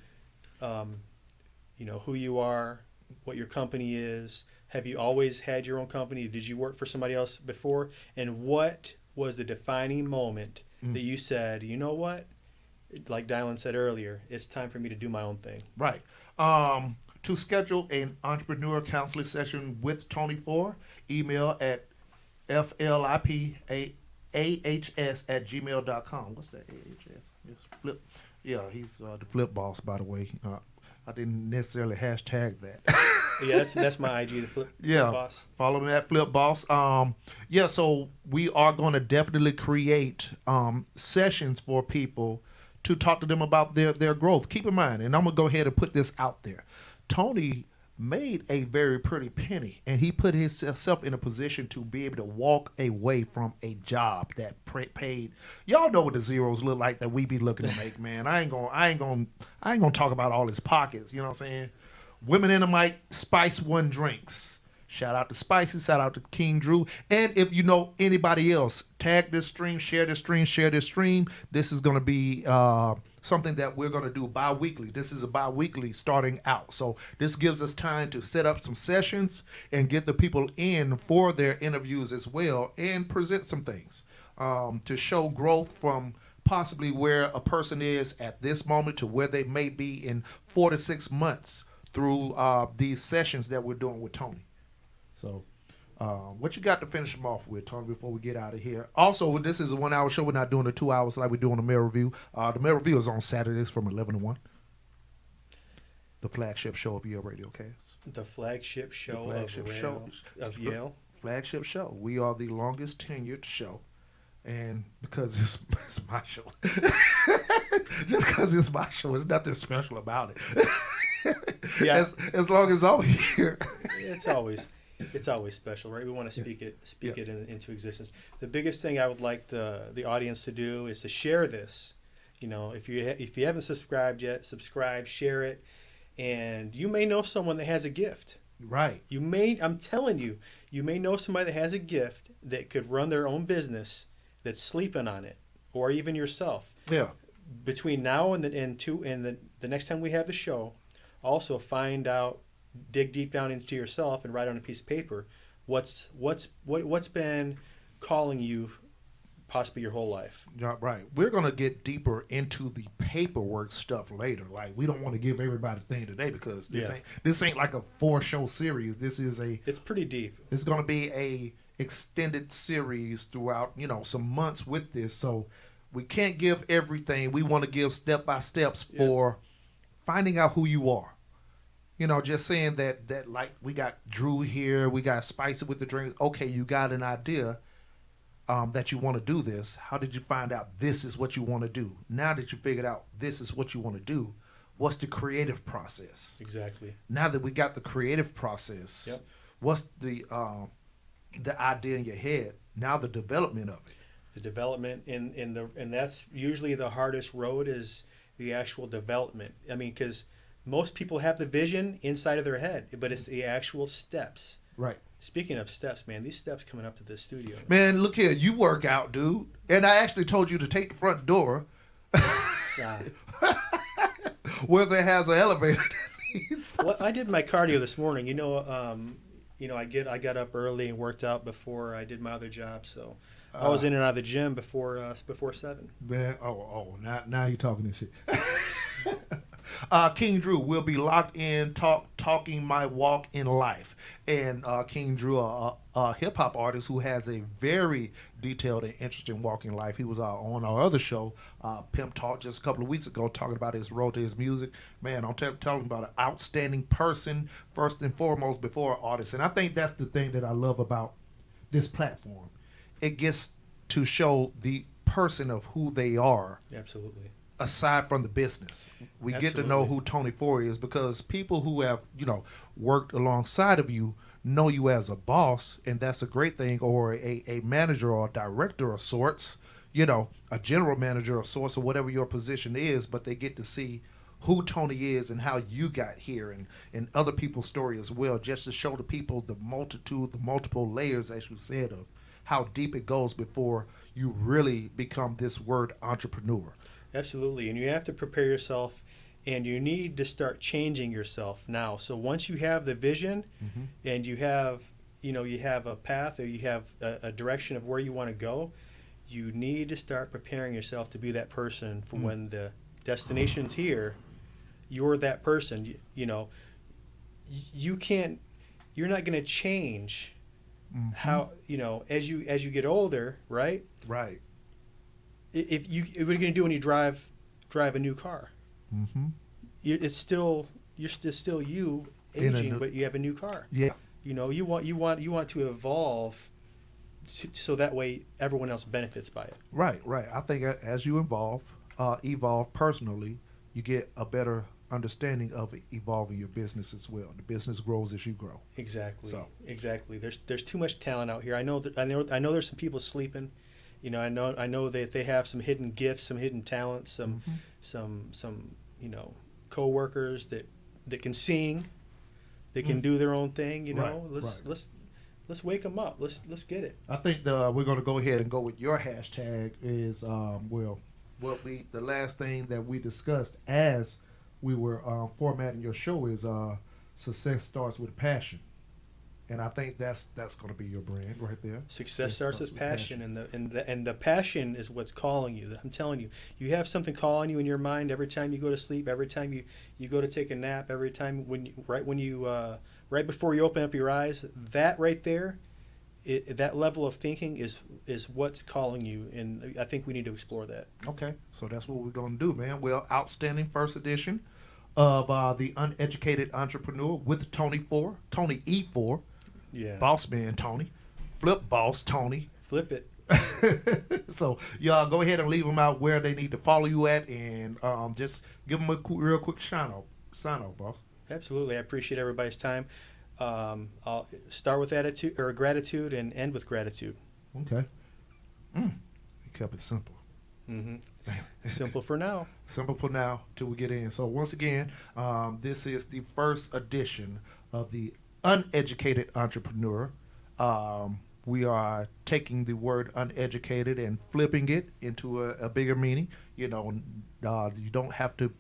you know, who you are, what your company is. Have you always had your own company? Did you work for somebody else before? And what was the defining moment that you said, you know what, like Dylan said earlier, it's time for me to do my own thing? Right. To schedule an entrepreneur counseling session with Tony Fore, email at flipahs@gmail.com. What's that? AHS? Yes, flip. Yeah, he's the flip boss, by the way. I didn't necessarily hashtag that. Yeah, that's my IG, the flip boss. Follow me at Flip Boss. So we are going to definitely create sessions for people to talk to them about their growth. Keep in mind, and I'm going to go ahead and put this out there. Tony made a very pretty penny, and he put himself in a position to be able to walk away from a job that paid. Y'all know what the zeros look like that we be looking to make, man. I ain't gonna talk about all his pockets. You know what I'm saying? Women in the Mic Spice One Drinks. Shout out to Spicy, shout out to King Drew. And if you know anybody else, tag this stream, share this stream, share this stream. This is going to be something that we're going to do bi-weekly. This is a bi-weekly starting out. So this gives us time to set up some sessions and get the people in for their interviews as well and present some things to show growth from possibly where a person is at this moment to where they may be in 4 to 6 months through these sessions that we're doing with Tony. So, what you got to finish them off with, Tony, before we get out of here? Also, this is a 1 hour show. We're not doing the 2 hours like we're doing the mail review. The mail review is on Saturdays from 11 to 1. The flagship show of Yale Radiocast. The flagship show of Yale. Flagship show. We are the longest tenured show. And because it's my show. Just because it's my show, there's nothing special about it. Yeah. As long as I'm here. It's always special, right? We want to speak it into existence. The biggest thing I would like the audience to do is to share this. You know, if you haven't subscribed yet, subscribe, share it, and you may know someone that has a gift. Right. I'm telling you, you may know somebody that has a gift that could run their own business that's sleeping on it, or even yourself. Yeah. Between now and the next time we have the show, also find out, dig deep down into yourself and write on a piece of paper what's been calling you possibly your whole life. Yeah, right. We're gonna get deeper into the paperwork stuff later. Like, we don't want to give everybody a thing today because this ain't like a 4-show series. It's pretty deep. It's gonna be a extended series throughout, some months with this. So we can't give everything. We want to give step by steps for finding out who you are. Just saying that like we got Drew here, we got Spicy with the drinks. Okay, you got an idea that you want to do this. How did you find out this is what you want to do? Now that you figured out this is what you want to do, what's the creative process? Exactly. Now that we got the creative process, what's the idea in your head? Now the development of it. The development and that's usually the hardest road is the actual development. I mean, because most people have the vision inside of their head, but it's the actual steps. Right. Speaking of steps, man, these steps coming up to this studio. Man, look here, you work out, dude. And I actually told you to take the front door where there has an elevator. Well, I did my cardio this morning. I got up early and worked out before I did my other job, so I was in and out of the gym before 7. Man, now you're talking this shit. King Drew will be locked in, talking my walk in life. And King Drew, a hip-hop artist who has a very detailed and interesting walk in life. He was on our other show, Pimp Talk, just a couple of weeks ago, talking about his road to his music. Man, I'm telling about an outstanding person, first and foremost, before an artist. And I think that's the thing that I love about this platform. It gets to show the person of who they are. Absolutely. Aside from the business, we get to know who Tony Fore is, because people who have worked alongside of you know you as a boss, and that's a great thing, or a manager or a director of sorts, a general manager of sorts, or whatever your position is. But they get to see who Tony is and how you got here, and other people's story as well, just to show the people the multiple layers, as you said, of how deep it goes before you really become this word entrepreneur. Absolutely, and you have to prepare yourself, and you need to start changing yourself now. So once you have the vision, and you have a path, or you have a direction of where you want to go, you need to start preparing yourself to be that person for when the destination's here. You're that person. You can't. You're not going to change. How as you get older, right? Right. What are you going to do when you drive a new car? You're still you aging, but you have a new car. Yeah. You want to evolve, so that way everyone else benefits by it. Right. I think as you evolve personally, you get a better understanding of evolving your business as well. The business grows as you grow. Exactly. Exactly. There's too much talent out here. I know there's some people sleeping. I know that they have some hidden gifts, some hidden talents, some coworkers that can sing, They can do their own thing. You know, Right, let's wake them up. Let's get it. I think we're going to go ahead and go with your hashtag is the last thing that we discussed as we were formatting your show is success starts with passion, and I think that's going to be your brand right there. Success starts with passion, and the passion is what's calling you. I'm telling you, you have something calling you in your mind every time you go to sleep, every time you go to take a nap, every time right before you open up your eyes. That right there, that level of thinking is what's calling you, and I think we need to explore that. Okay, so that's what we're going to do, man. Well, outstanding first edition of the Uneducated Entrepreneur with Tony Fore, Tony E. Fore, Boss Man Tony, Flip Boss Tony. Flip it. So y'all go ahead and leave them out where they need to follow you at, and just give them a real quick sign off, boss. Absolutely, I appreciate everybody's time. I'll start with gratitude and end with gratitude. Okay. You kept it simple. Mm-hmm. Simple for now. Simple for now till we get in. So once again, this is the first edition of the Uneducated Entrepreneur. We are taking the word uneducated and flipping it into a bigger meaning. You know, you don't have to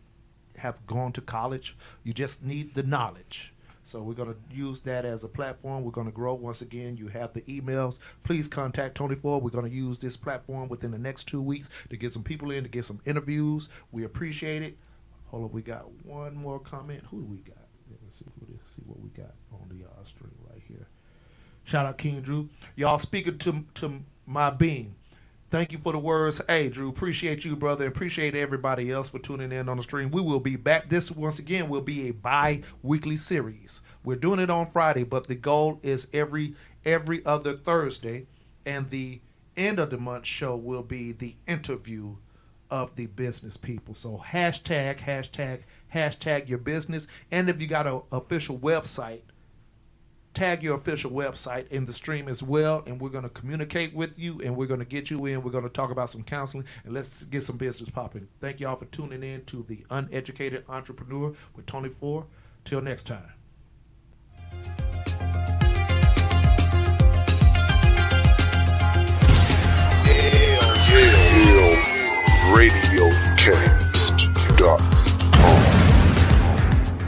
have gone to college. You just need the knowledge. So we're going to use that as a platform. We're going to grow. Once again, you have the emails. Please contact Tony Ford. We're going to use this platform within the next 2 weeks to get some people in, to get some interviews. We appreciate it. Hold on, we got one more comment. Who do we got? Let's see what we got on the stream right here. Shout out King Drew. Y'all speaking to my being. Thank you for the words. Hey, Drew, appreciate you, brother. Appreciate everybody else for tuning in on the stream. We will be back. This, once again, will be a bi-weekly series. We're doing it on Friday, but the goal is every other Thursday. And the end of the month show will be the interview of the business people. So hashtag your business. And if you got an official website, tag your official website in the stream as well, and we're going to communicate with you, and we're going to get you in. We're going to talk about some counseling, and let's get some business popping. Thank y'all for tuning in to the Uneducated Entrepreneur with Tony Fore. Till next time.